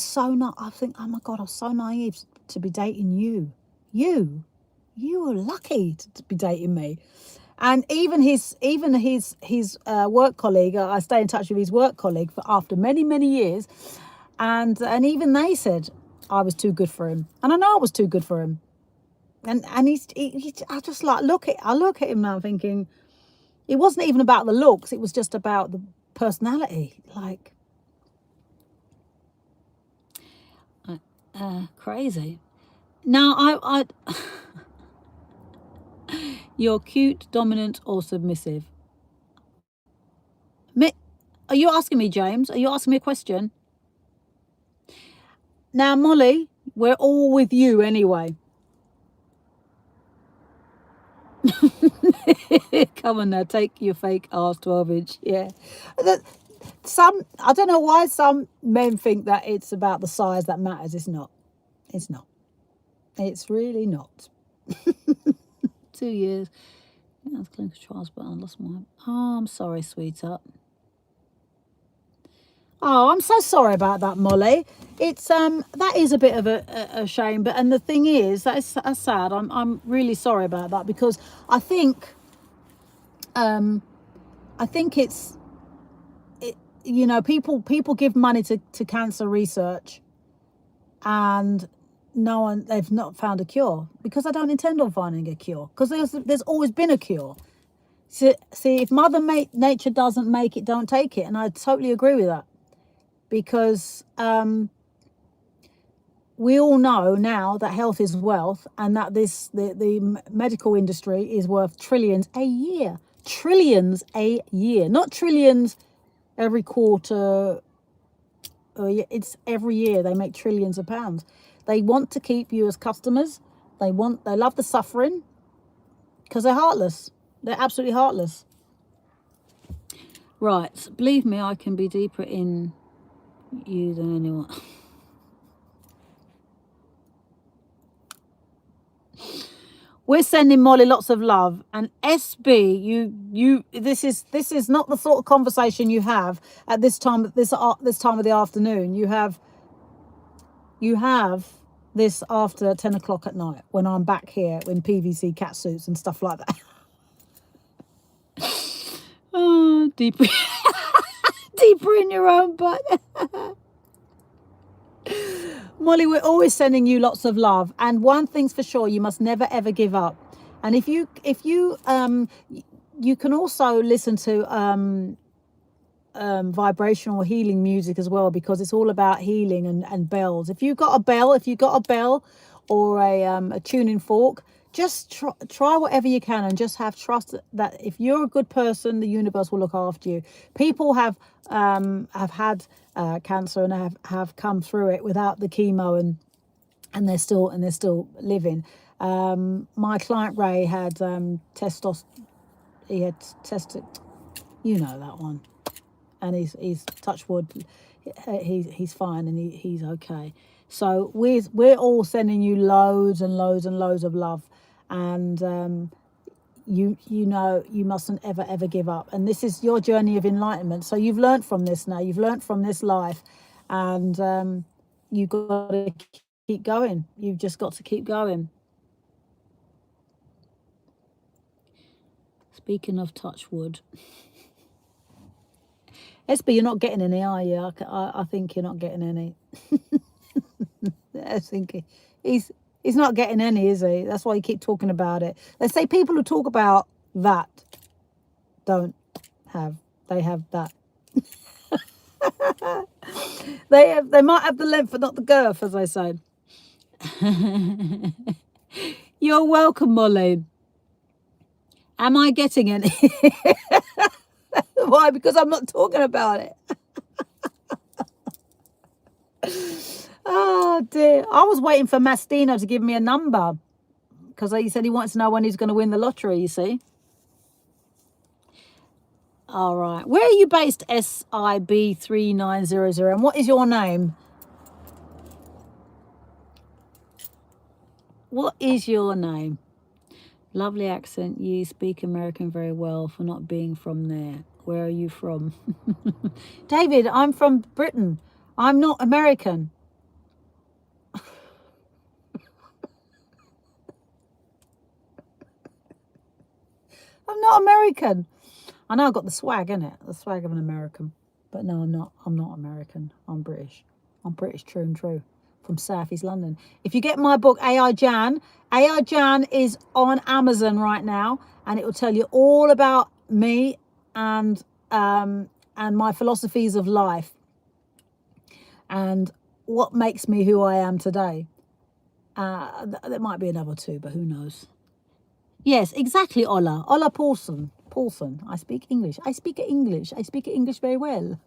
think, oh my God, I was so naive to be dating you. You were lucky to be dating me. And even his work colleague, I stay in touch with his work colleague after many, many years. And even they said I was too good for him. And I know I was too good for him. And I just I look at him now thinking, it wasn't even about the looks. It was just about the personality. Like, crazy. Now, I you're cute, dominant, or submissive. Are you asking me, James? Are you asking me a question? Now, Molly, we're all with you anyway. Come on now, take your fake ass 12-inch. Yeah. I don't know why some men think that it's about the size that matters. It's not. It's really not. 2 years. Yeah, that's clinical trials, but I lost my. Oh, I'm sorry, sweetheart. Oh, I'm so sorry about that, Molly. It's that is a bit of a shame, but and the thing is that's sad. I'm really sorry about that because I think it's you know, people give money to cancer research and no one, they've not found a cure because I don't intend on finding a cure because there's always been a cure. See, if Mother Nature doesn't make it, don't take it, and I totally agree with that because we all know now that health is wealth and that the medical industry is worth trillions a year, not trillions every quarter. It's every year they make trillions of pounds. They want to keep you as customers. They love the suffering because they're heartless. They're absolutely heartless. Right, believe me, I can be deeper in you than anyone. We're sending Molly lots of love, and SB, you. This is not the sort of conversation you have at this time of the afternoon. You have this after 10 o'clock at night when I'm back here in PVC cat suits and stuff like that. Oh, deeper, deeper in your own butt. Molly, we're always sending you lots of love, and one thing's for sure, you must never ever give up. And if you you can also listen to vibrational healing music as well, because it's all about healing and bells. If you've got a bell or a tuning fork, just try whatever you can and just have trust that if you're a good person, the universe will look after you. People have had cancer and have come through it without the chemo, and they're still living. My client Ray had he had tested, you know that one, and he's touch wood, he's fine and he's okay. So we're all sending you loads and loads and loads of love, and you know you mustn't ever give up, and this is your journey of enlightenment. So you've learned from this now, you've learned from this life, and you've got to keep going. You've just got to keep going. Speaking of touch wood, SB, you're not getting any, are you? I think you're not getting any. I think he's not getting any, is he? That's why you keep talking about it. They say people who talk about that they have that. They might have the length but not the girth, as they say. You're welcome, Molly. Am I getting any? Why? Because I'm not talking about it. Oh dear. I was waiting for Mastino to give me a number because he said he wants to know when he's going to win the lottery, you see. All right. Where are you based, SIB3900? And what is your name? What is your name? Lovely accent. You speak American very well for not being from there. Where are you from? David, I'm from Britain. I'm not American. I'm not American. I know I've got the swag, innit? The swag of an American. But no, I'm not. I'm not American. I'm British. I'm British, true and true. From South East London. If you get my book, AI Jan is on Amazon right now, and it will tell you all about me and my philosophies of life and what makes me who I am today. There might be another two, but who knows? Yes, exactly, Ola Paulson. I speak English. I speak English very well.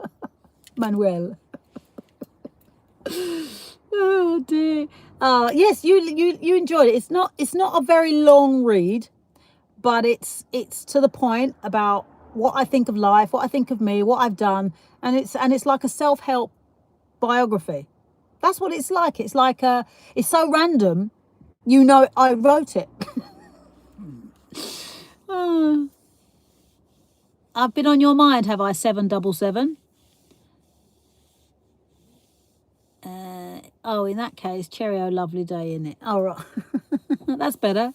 Manuel. Oh dear. Yes, you enjoyed it. It's not a very long read, but it's to the point about what I think of life, what I think of me, what I've done, and it's like a self-help biography. That's what it's like. It's like it's so random, you know, I wrote it. Oh I've been on your mind, have I? 777. Oh, in that case, cheerio, lovely day, innit? All right. That's better.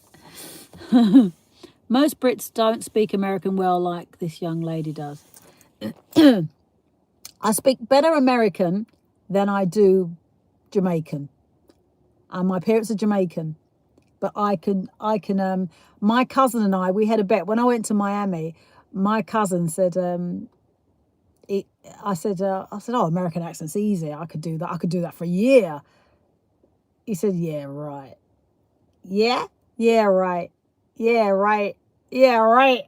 Most Brits don't speak American well like this young lady does. I speak better American than I do Jamaican. And my parents are Jamaican. But I can, my cousin and I, we had a bet. When I went to Miami, my cousin said, I said, oh, American accent's easy. I could do that. I could do that for a year. He said, yeah, right. Yeah? Yeah, right. Yeah, right. Yeah, right.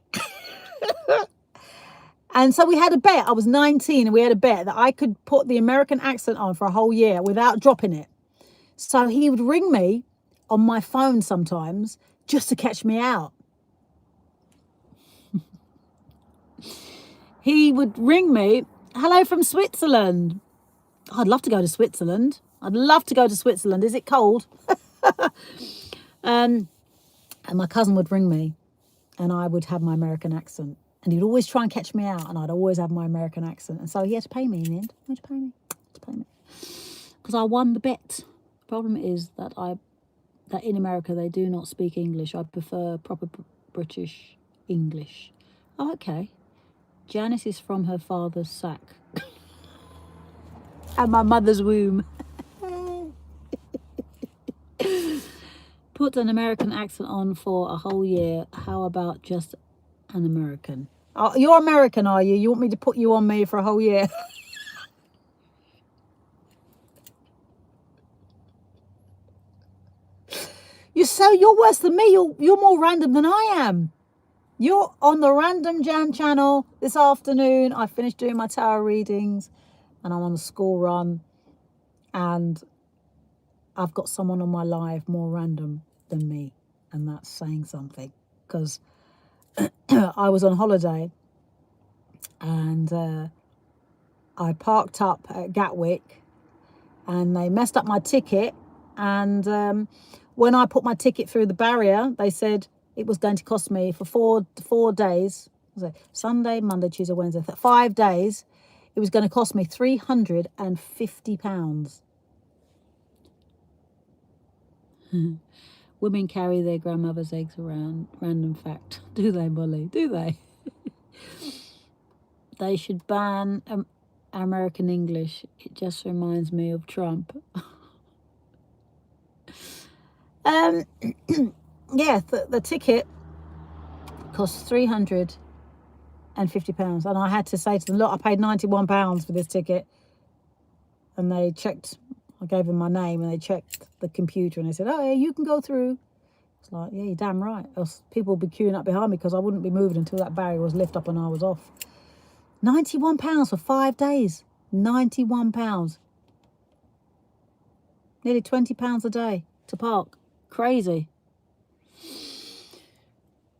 And so we had a bet. I was 19 and we had a bet that I could put the American accent on for a whole year without dropping it. So he would ring me on my phone sometimes just to catch me out. He would ring me, hello from Switzerland. I'd love to go to Switzerland. I'd love to go to Switzerland. Is it cold? And my cousin would ring me and I would have my American accent. And he'd always try and catch me out and I'd always have my American accent. And so he had to pay me in the end. He had to pay me. Because I won the bet. The problem is that in America they do not speak English. I prefer proper British English. Oh, okay. Janice is from her father's sack. And my mother's womb. Put an American accent on for a whole year. How about just an American? Oh, you're American, are you? You want me to put you on me for a whole year? You're worse than me. You're more random than I am. You're on the Random Jan channel this afternoon. I finished doing my tarot readings and I'm on the school run. And I've got someone on my live more random than me. And that's saying something. Because I was on holiday and I parked up at Gatwick and they messed up my ticket. And when I put my ticket through the barrier, they said it was going to cost me for 4 days. Was it Sunday, Monday, Tuesday, Wednesday, 5 days. It was going to cost me £350. Women carry their grandmother's eggs around. Random fact. Do they, Molly? Do they? They should ban American English. It just reminds me of Trump. Yeah, the ticket cost £350. And I had to say to them, look, I paid £91 for this ticket. And they checked, I gave them my name and they checked the computer and they said, oh, yeah, you can go through. It's like, yeah, you're damn right. Else people would be queuing up behind me because I wouldn't be moving until that barrier was lifted up and I was off. £91 for 5 days. £91. Nearly £20 a day to park. Crazy.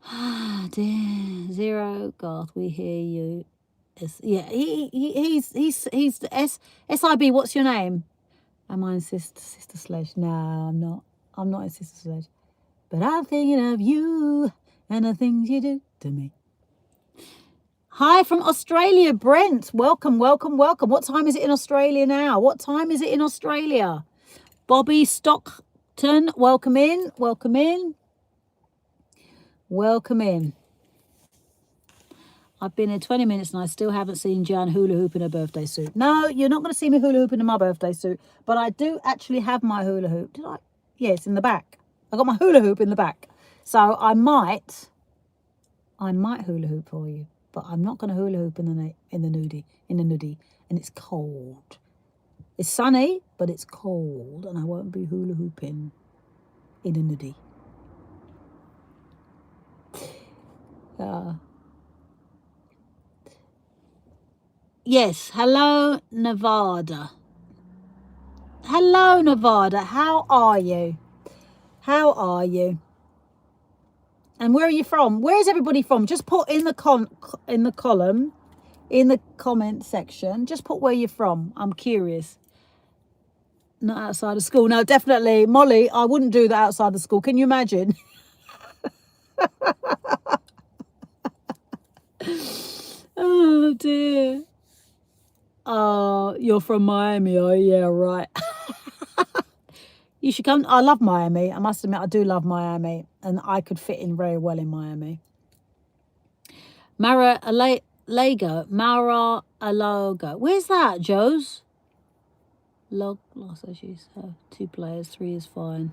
Ah, dear. Zero, Garth, we hear you. Yeah, he's the SIB. What's your name? Am I in Sister Sledge? No, I'm not. I'm not in Sister Sledge. But I'm thinking of you and the things you do to me. Hi from Australia, Brent. Welcome, welcome, welcome. What time is it in Australia now? What time is it in Australia? Bobby Stockton, welcome in, welcome in. Welcome in. I've been here 20 minutes and I still haven't seen Jan hula hoop in her birthday suit. No, you're not going to see me hula hoop in my birthday suit. But I do actually have my hula hoop. Did I? Yes, in the back. I got my hula hoop in the back. So I might hula hoop for you. But I'm not going to hula hoop in the nudie. And it's cold. It's sunny, but it's cold. And I won't be hula hooping in a nudie. Yes, hello, Nevada. Hello, Nevada. How are you? How are you? And where are you from? Where is everybody from? Just put in the column, in the comment section. Just put where you're from. I'm curious. Not outside of school. No, definitely. Molly, I wouldn't do that outside of school. Can you imagine? You're from Miami, oh yeah, right. You should come. I love Miami. I must admit, I do love Miami, and I could fit in very well in Miami. Mar-a-Lago. Where's that, Joe's? Los Angeles. 2 players, 3 is fine.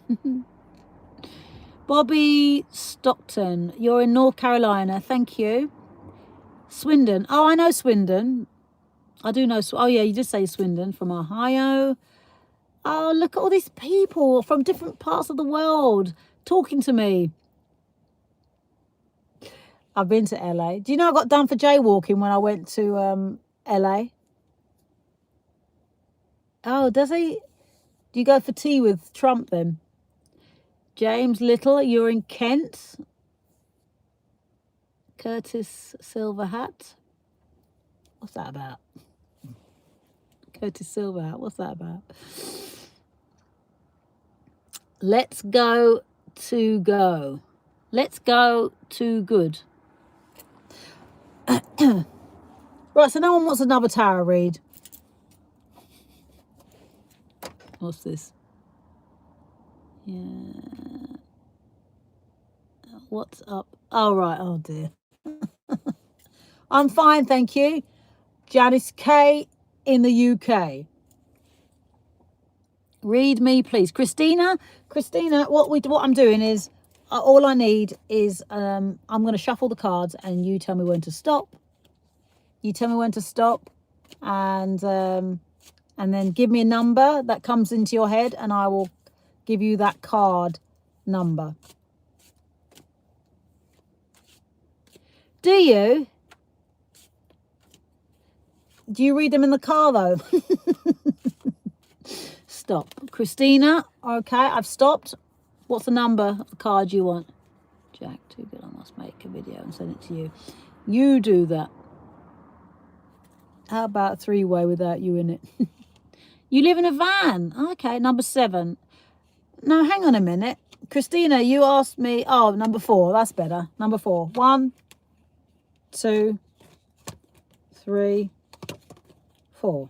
Bobby Stockton, you're in North Carolina. Thank you. Swindon. Oh, I know Swindon. I do know. Oh, yeah, you did say Swindon from Ohio. Oh, look at all these people from different parts of the world talking to me. I've been to LA. Do you know I got done for jaywalking when I went to LA? Oh, does he? Do you go for tea with Trump then? James Little, you're in Kent. Curtis Silverhat. What's that about? Curtis Silverhat. What's that about? Let's go to go. Let's go to good. Right, so no one wants another tarot read. What's this? Yeah. What's up? Oh, right. Oh, dear. I'm fine, thank you. Janice K in the UK. Read me, please. Christina, what I'm doing is, all I need is, I'm going to shuffle the cards and you tell me when to stop. You tell me when to stop, and then give me a number that comes into your head, and I will give you that card number. Do you? Do you read them in the car, though? Stop. Christina, okay, I've stopped. What's the number of the card you want? Jack, too good. I must make a video and send it to you. You do that. How about 3-way without you in it? You live in a van. Okay, number 7. No, hang on a minute. Christina, you asked me. Oh, number 4. That's better. Number 4. 1, 2, 3, 4.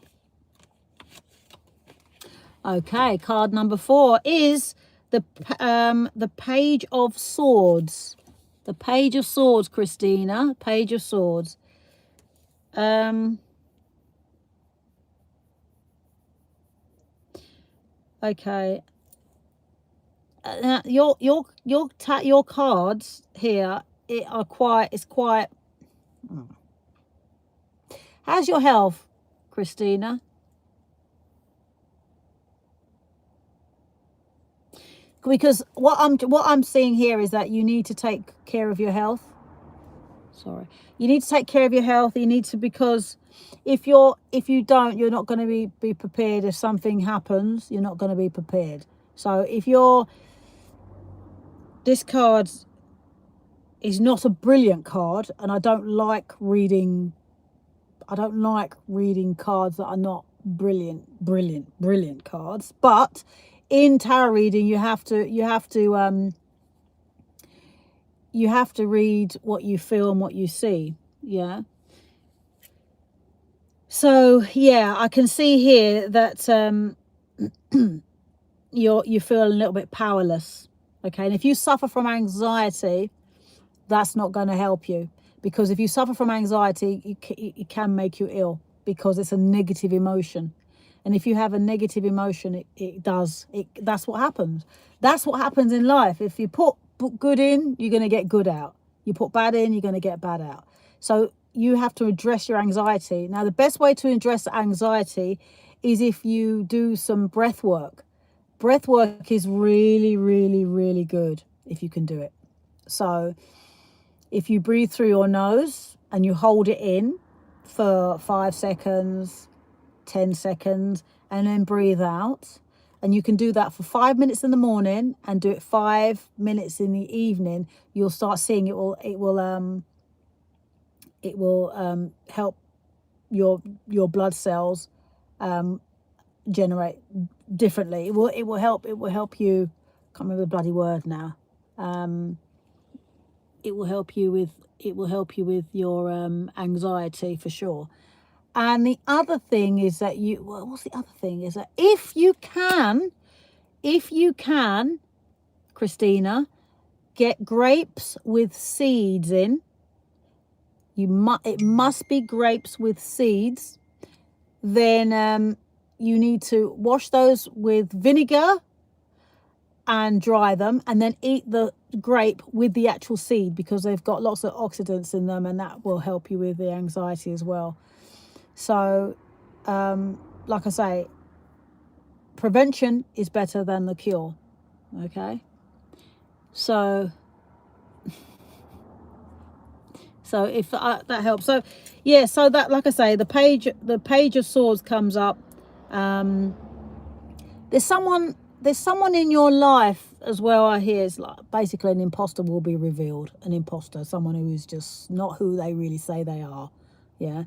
Okay, card number 4 is the Page of Swords. The Page of Swords, Christina. Page of Swords. Okay. Your cards here are quite. It's quite. How's your health, Christina? Because what I'm seeing here is that you need to take care of your health. Sorry, you need to take care of your health. You need to, because if you don't, you're not going to be prepared. If something happens, you're not going to be prepared. So if this card is not a brilliant card, and I don't like reading cards that are not brilliant cards. But in tarot reading, you have to read what you feel and what you see. Yeah. So yeah, I can see here that you feel a little bit powerless. Okay, and if you suffer from anxiety, that's not going to help you, because if you suffer from anxiety, it can make you ill, because it's a negative emotion. And if you have a negative emotion, that's what happens. That's what happens in life. If you put good in, you're going to get good out. You put bad in, you're going to get bad out. So you have to address your anxiety. Now, the best way to address anxiety is if you do some breath work. Breath work is really, really, really good if you can do it. So if you breathe through your nose and you hold it in for 5 seconds, 10 seconds, and then breathe out, and you can do that for 5 minutes in the morning and do it 5 minutes in the evening, you'll start seeing it will help your blood cells generate differently. It will help you. Can't remember the bloody word now. It will help you with your anxiety for sure. And the other thing is that what's the other thing is that if you can, Christina, get grapes with seeds in. It must be grapes with seeds. Then you need to wash those with vinegar and dry them, and then eat the grape with the actual seed, because they've got lots of oxidants in them, and that will help you with the anxiety as well. So like I say, prevention is better than the cure. Okay, so if that helps. So yeah, so that, like I say, the page of swords comes up. There's someone in your life as well, I hear. Is like basically an imposter will be revealed. An imposter, someone who is just not who they really say they are. Yeah,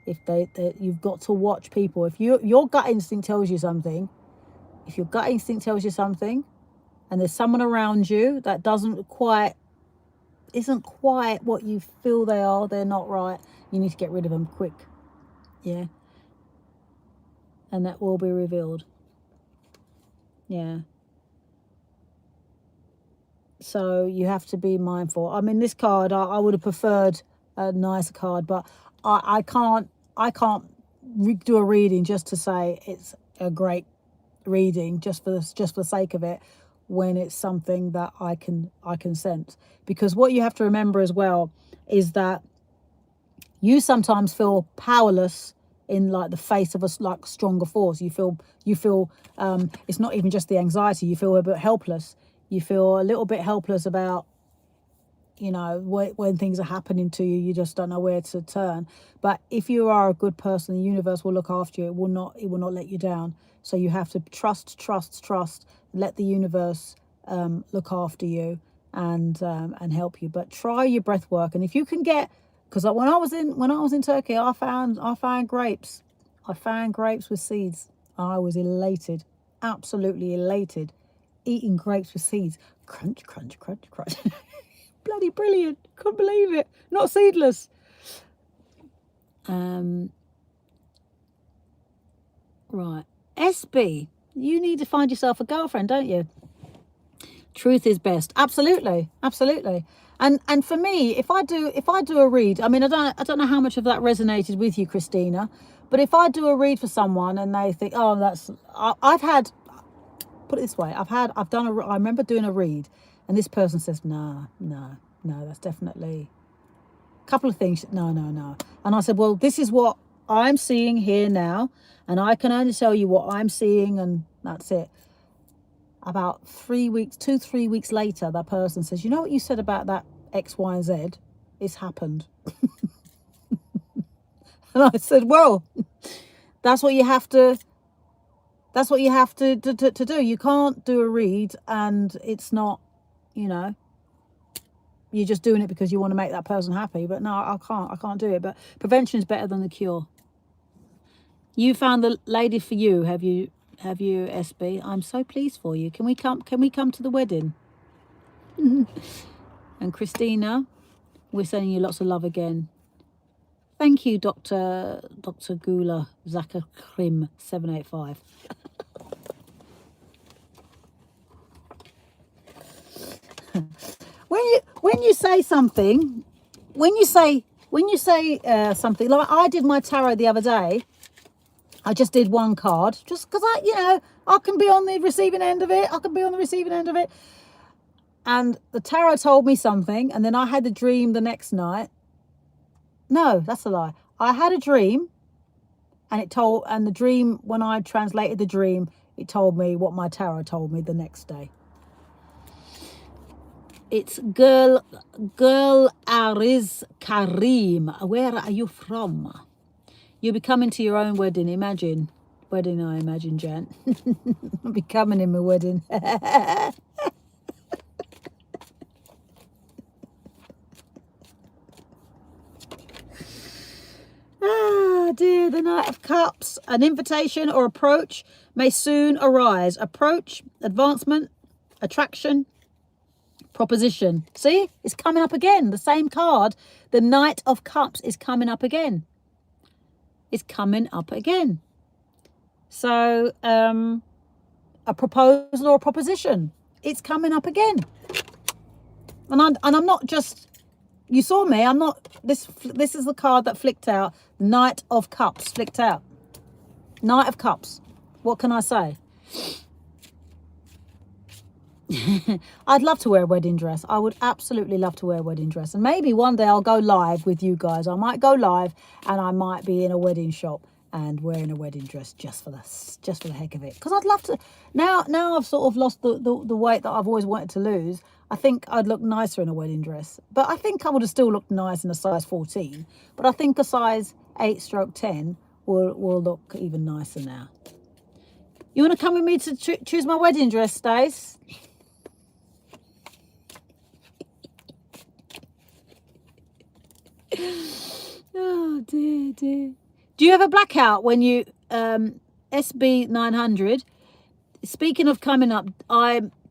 if they you've got to watch people. If your gut instinct tells you something, and there's someone around you that isn't quite what you feel they are, they're not right, you need to get rid of them quick. Yeah, and that will be revealed. Yeah, so you have to be mindful. I mean, this card, I would have preferred a nicer card, but I can't do a reading just to say it's a great reading just for the sake of it, when it's something that I can sense. Because what you have to remember as well is that you sometimes feel powerless in like the face of a like stronger force. You feel it's not even just the anxiety. You feel a bit helpless. You feel a little bit helpless about, when things are happening to you. You just don't know where to turn. But if you are a good person, the universe will look after you. It will not let you down. So you have to trust. Let the universe look after you and help you. But try your breath work, and if you can get, because when I was in Turkey, I found grapes. I found grapes with seeds. I was elated, absolutely elated, eating grapes with seeds. Crunch, crunch, crunch, crunch. Bloody brilliant! Couldn't believe it. Not seedless. Right, SB. You need to find yourself a girlfriend, don't you? Truth is best. Absolutely. And for me, if I do a read, I mean, I don't know how much of that resonated with you, Christina, but if I do a read for someone and they think, oh, I've had, put it this way, I remember doing a read, and this person says, no, that's definitely a couple of things. No. And I said, well, this is what I'm seeing here now, and I can only tell you what I'm seeing, and that's it. About 3 weeks later, that person says, you know what you said about that X, Y, and Z? It's happened. And I said, well, that's what you have to do. You can't do a read and it's not, you're just doing it because you want to make that person happy. But no, I can't do it. But prevention is better than the cure. You found the lady for you, have you, SB? I'm so pleased for you. Can we come to the wedding? And Christina, we're sending you lots of love again. Thank you, Dr. Gula Zakakrim 785. When you say something, something like I did my tarot the other day. I just did one card just because I can be on the receiving end of it. And the tarot told me something, and then I had the dream the next night. No, that's a lie. I had a dream, and the dream, when I translated the dream, it told me what my tarot told me the next day. It's girl Ariz Karim. Where are you from? You'll be coming to your own wedding. I imagine, Jan. I'll be coming in my wedding. Ah, dear, the Knight of Cups. An invitation or approach may soon arise. Approach, advancement, attraction, proposition. See, it's coming up again. The same card, the Knight of Cups, is coming up again. is coming up again. So a proposal or a proposition, it's coming up again. And I'm not just, you saw me, I'm not, this is the card that flicked out. Knight of Cups flicked out. Knight of Cups. What can I say? I'd love to wear a wedding dress. I would absolutely love to wear a wedding dress. And maybe one day I'll go live with you guys. I might go live and I might be in a wedding shop and wearing a wedding dress just for the heck of it. Because I'd love to. Now I've sort of lost the weight that I've always wanted to lose. I think I'd look nicer in a wedding dress. But I think I would have still looked nice in a size 14. But I think a size 8/10 will look even nicer now. You want to come with me to choose my wedding dress, Stace? Oh dear. Do you have a blackout when you SB 900? Speaking of coming up,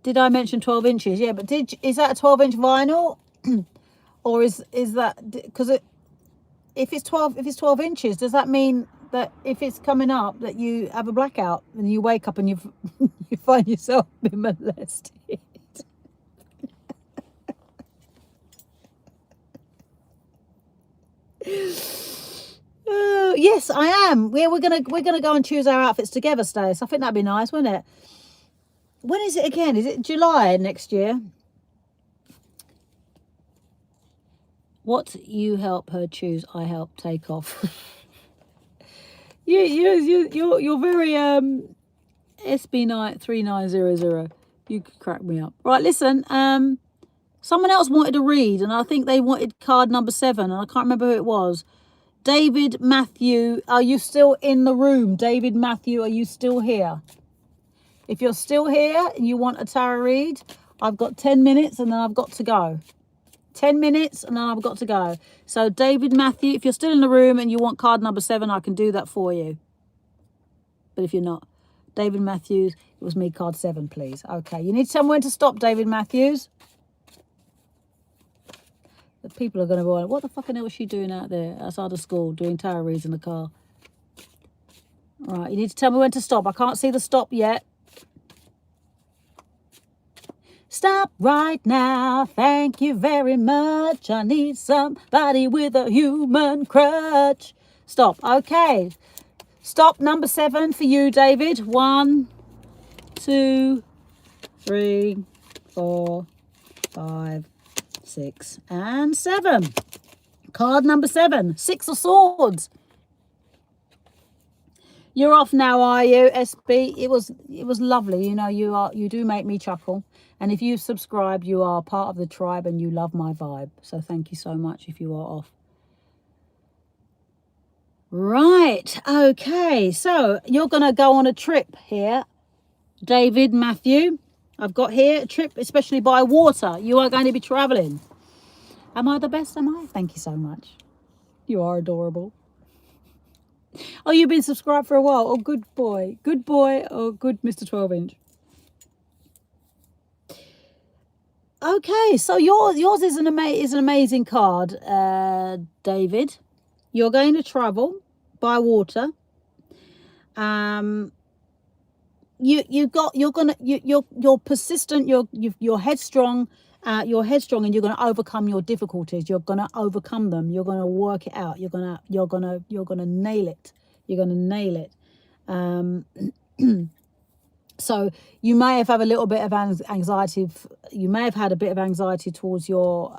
did I mention 12 inches? Yeah, but is that a 12-inch vinyl, or is that because if it's 12 inches, does that mean that if it's coming up that you have a blackout and you wake up and you find yourself being molested? Yes, I am. We're gonna go and choose our outfits together, Stace. I think that'd be nice, wouldn't it? When is it again? Is it July next year? What you help her choose, I help take off. You're very SB 3900. You could crack me up. Right, listen. Someone else wanted to read, and I think they wanted card number 7, and I can't remember who it was. David Matthew, are you still in the room? David Matthew, are you still here? If you're still here and you want a tarot read, I've got 10 minutes and then I've got to go. 10 minutes and then I've got to go. So David Matthew, if you're still in the room and you want card number 7, I can do that for you. But if you're not, David Matthews, it was me, card 7, please. Okay, you need to tell me when to stop, David Matthews. The people are going to be like, what the fucking hell is she doing out there outside of school doing tarot reads in the car? All right, you need to tell me when to stop. I can't see the stop yet. Stop right now. Thank you very much. I need somebody with a human crutch. Stop. Okay. Stop. Number 7 for you, David. 1, 2, 3, 4, 5, 6, and 7. Card number 7. 6 of Swords. You're off now, are you, SB? It was lovely. You know, you do make me chuckle. And if you've subscribed, you are part of the tribe and you love my vibe. So thank you so much if you are off. Right. Okay. So you're going to go on a trip here, David Matthew. I've got here a trip, especially by water. You are going to be traveling. Am I the best? Am I? Thank you so much. You are adorable. Oh, you've been subscribed for a while. Oh, good boy. Good boy. Oh, good Mr. 12-inch. Okay, so yours is an amazing card, David. You're going to travel by water. You're persistent. You're headstrong. You're headstrong, and you're going to overcome your difficulties. You're going to overcome them. You're going to work it out. You're gonna nail it. You're going to nail it. So you may have had a little bit of anxiety. You may have had a bit of anxiety towards your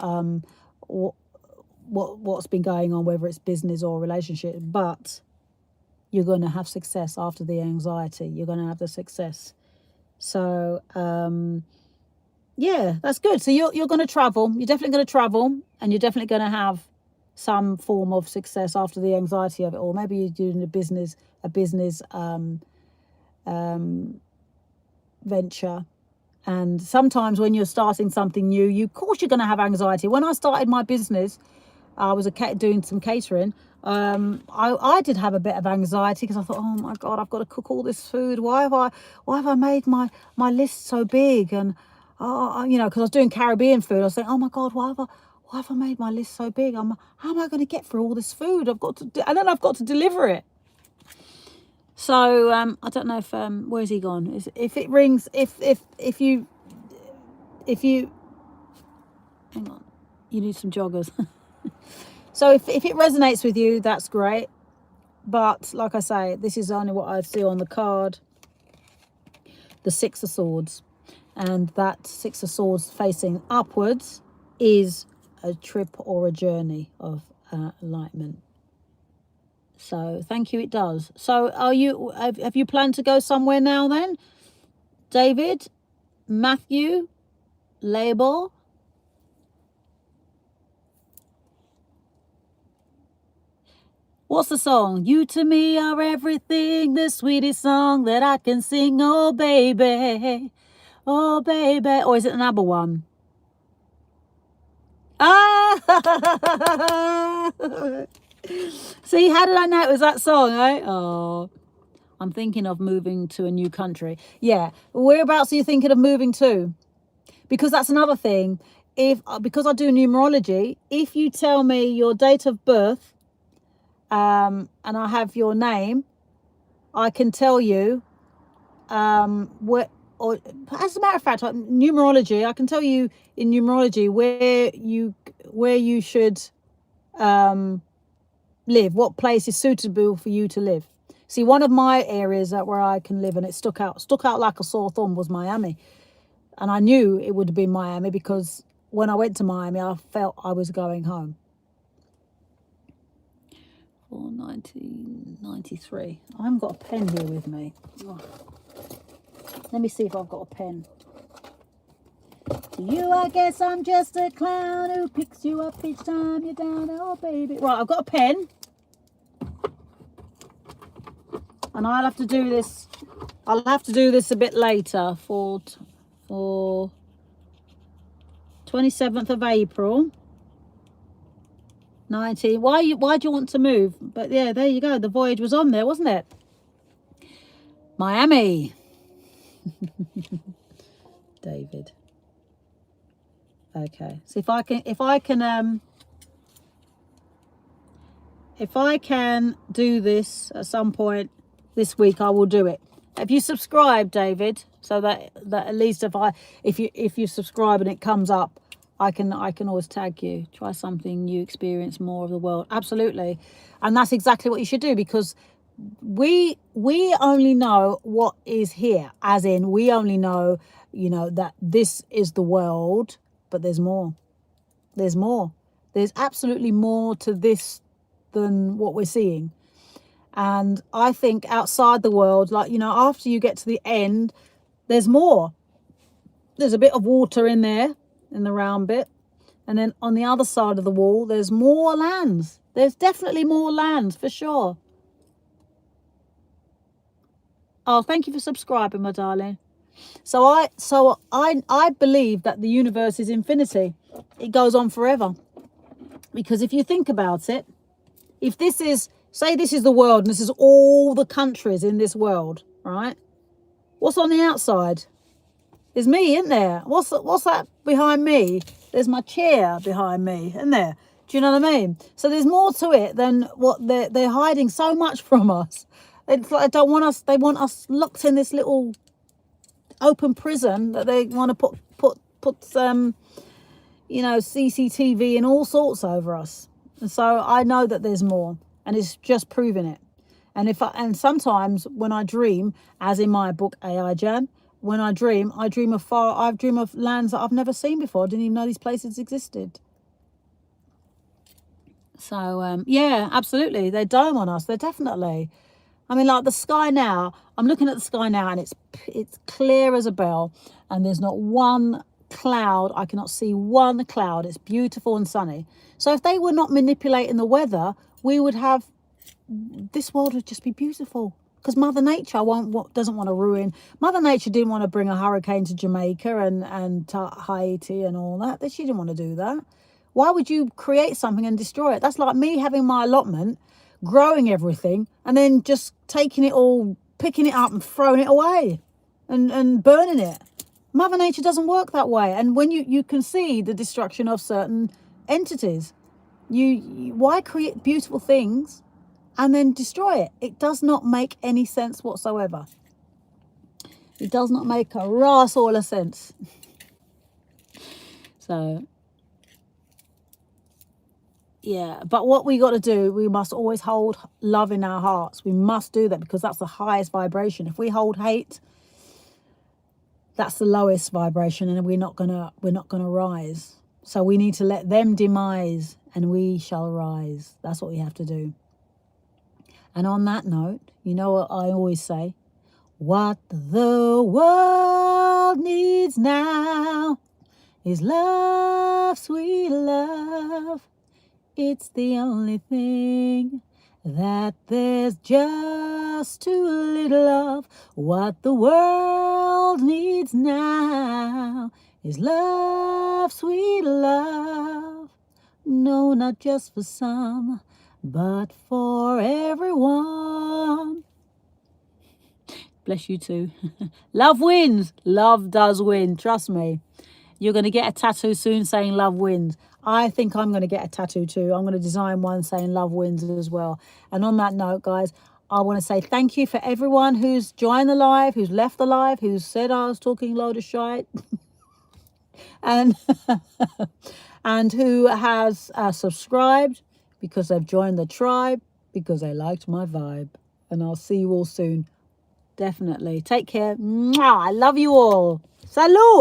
what's been going on, whether it's business or relationship. But you're going to have success after the anxiety. You're going to have the success. So yeah, that's good. So you're going to travel. You're definitely going to travel, and you're definitely going to have some form of success after the anxiety of it all. Maybe you're doing a business venture, and sometimes when you're starting something new, of course you're going to have anxiety. When I started my business, I was doing some catering. I did have a bit of anxiety because I thought, oh my God, I've got to cook all this food. Why have I made my list so big? And you know, because I was doing Caribbean food, I was saying, oh my God, why have I made my list so big? How am I going to get through all this food? And then I've got to deliver it. So I don't know if where's he gone? If it rings, if you hang on, you need some joggers. So if it resonates with you, that's great. But like I say, this is only what I see on the card. The Six of Swords, and that Six of Swords facing upwards is a trip or a journey of enlightenment. So thank you, it does. So have you planned to go somewhere now then? David, Matthew, Label? What's the song? You to me are everything, the sweetest song that I can sing. Oh, baby. Oh, baby. Or is it another one? Ah! See, how did I know it was that song, eh? Oh, I'm thinking of moving to a new country. Yeah. Whereabouts are you thinking of moving to? Because that's another thing. Because I do numerology, if you tell me your date of birth, and I have your name, I can tell you where, or as a matter of fact, numerology, I can tell you in numerology where you should live, what place is suitable for you to live. See, one of my areas where I can live, and it stuck out like a sore thumb, was Miami. And I knew it would have been Miami because when I went to Miami, I felt I was going home. For 1993. I haven't got a pen here with me. Oh. Let me see if I've got a pen. To you, I guess I'm just a clown who picks you up each time you're down. Oh, baby. Right, I've got a pen. And I'll have to do this. I'll have to do this a bit later for 27th of April. 19. Why do you want to move? But yeah, there you go. The voyage was on there, wasn't it? Miami. David. Okay. So if I can do this at some point this week, I will do it. Have you subscribed, David? So that at least if you subscribe and it comes up, I can always tag you. Try something new, experience more of the world. Absolutely. And that's exactly what you should do, because we only know what is here, as in we only know, that this is the world, but there's more. There's absolutely more to this than what we're seeing. And I think outside the world, like, after you get to the end, there's more. There's a bit of water in there, in the round bit. And then on the other side of the wall, there's more lands. There's definitely more lands, for sure. Oh, thank you for subscribing, my darling. So I believe that the universe is infinity. It goes on forever. Because if you think about it, if this is, say this is the world, and this is all the countries in this world, right? What's on the outside? There's me, isn't there? What's that behind me? There's my chair behind me, isn't there? Do you know what I mean? So there's more to it than what they're hiding so much from us. It's like they want us locked in this little open prison that they want to put CCTV and all sorts over us. And so I know that there's more, and it's just proving it. And sometimes when I dream, as in my book AI Jan, when I dream of lands that I've never seen before. I didn't even know these places existed. So yeah, absolutely, they dome on us. They're definitely. I mean, like the sky now. I'm looking at the sky now, and it's clear as a bell, and there's not one cloud. I cannot see one cloud. It's beautiful and sunny. So if they were not manipulating the weather, this world would just be beautiful. Because Mother Nature doesn't want to ruin. Mother Nature didn't want to bring a hurricane to Jamaica and to Haiti and all that. She didn't want to do that. Why would you create something and destroy it? That's like me having my allotment, growing everything, and then just taking it all, picking it up and throwing it away and burning it. Mother Nature doesn't work that way. And when you can see the destruction of certain entities, why create beautiful things and then destroy it. It does not make any sense whatsoever. It does not make a ras all a sense. So, yeah. But what we got to do, we must always hold love in our hearts. We must do that because that's the highest vibration. If we hold hate, that's the lowest vibration, and we're not gonna rise. So we need to let them demise, and we shall rise. That's what we have to do. And on that note, you know what I always say? What the world needs now is love, sweet love. It's the only thing that there's just too little of. What the world needs now is love, sweet love. No, not just for some, but for everyone. Bless you too. Love wins. Love does win. Trust me. You're going to get a tattoo soon saying love wins. I think I'm going to get a tattoo too. I'm going to design one saying love wins as well. And on that note, guys, I want to say thank you for everyone who's joined the live, who's left the live, who's said I was talking load of shite. And and who has subscribed because they've joined the tribe, because they liked my vibe. And I'll see you all soon. Definitely. Take care. Mwah. I love you all. Salute.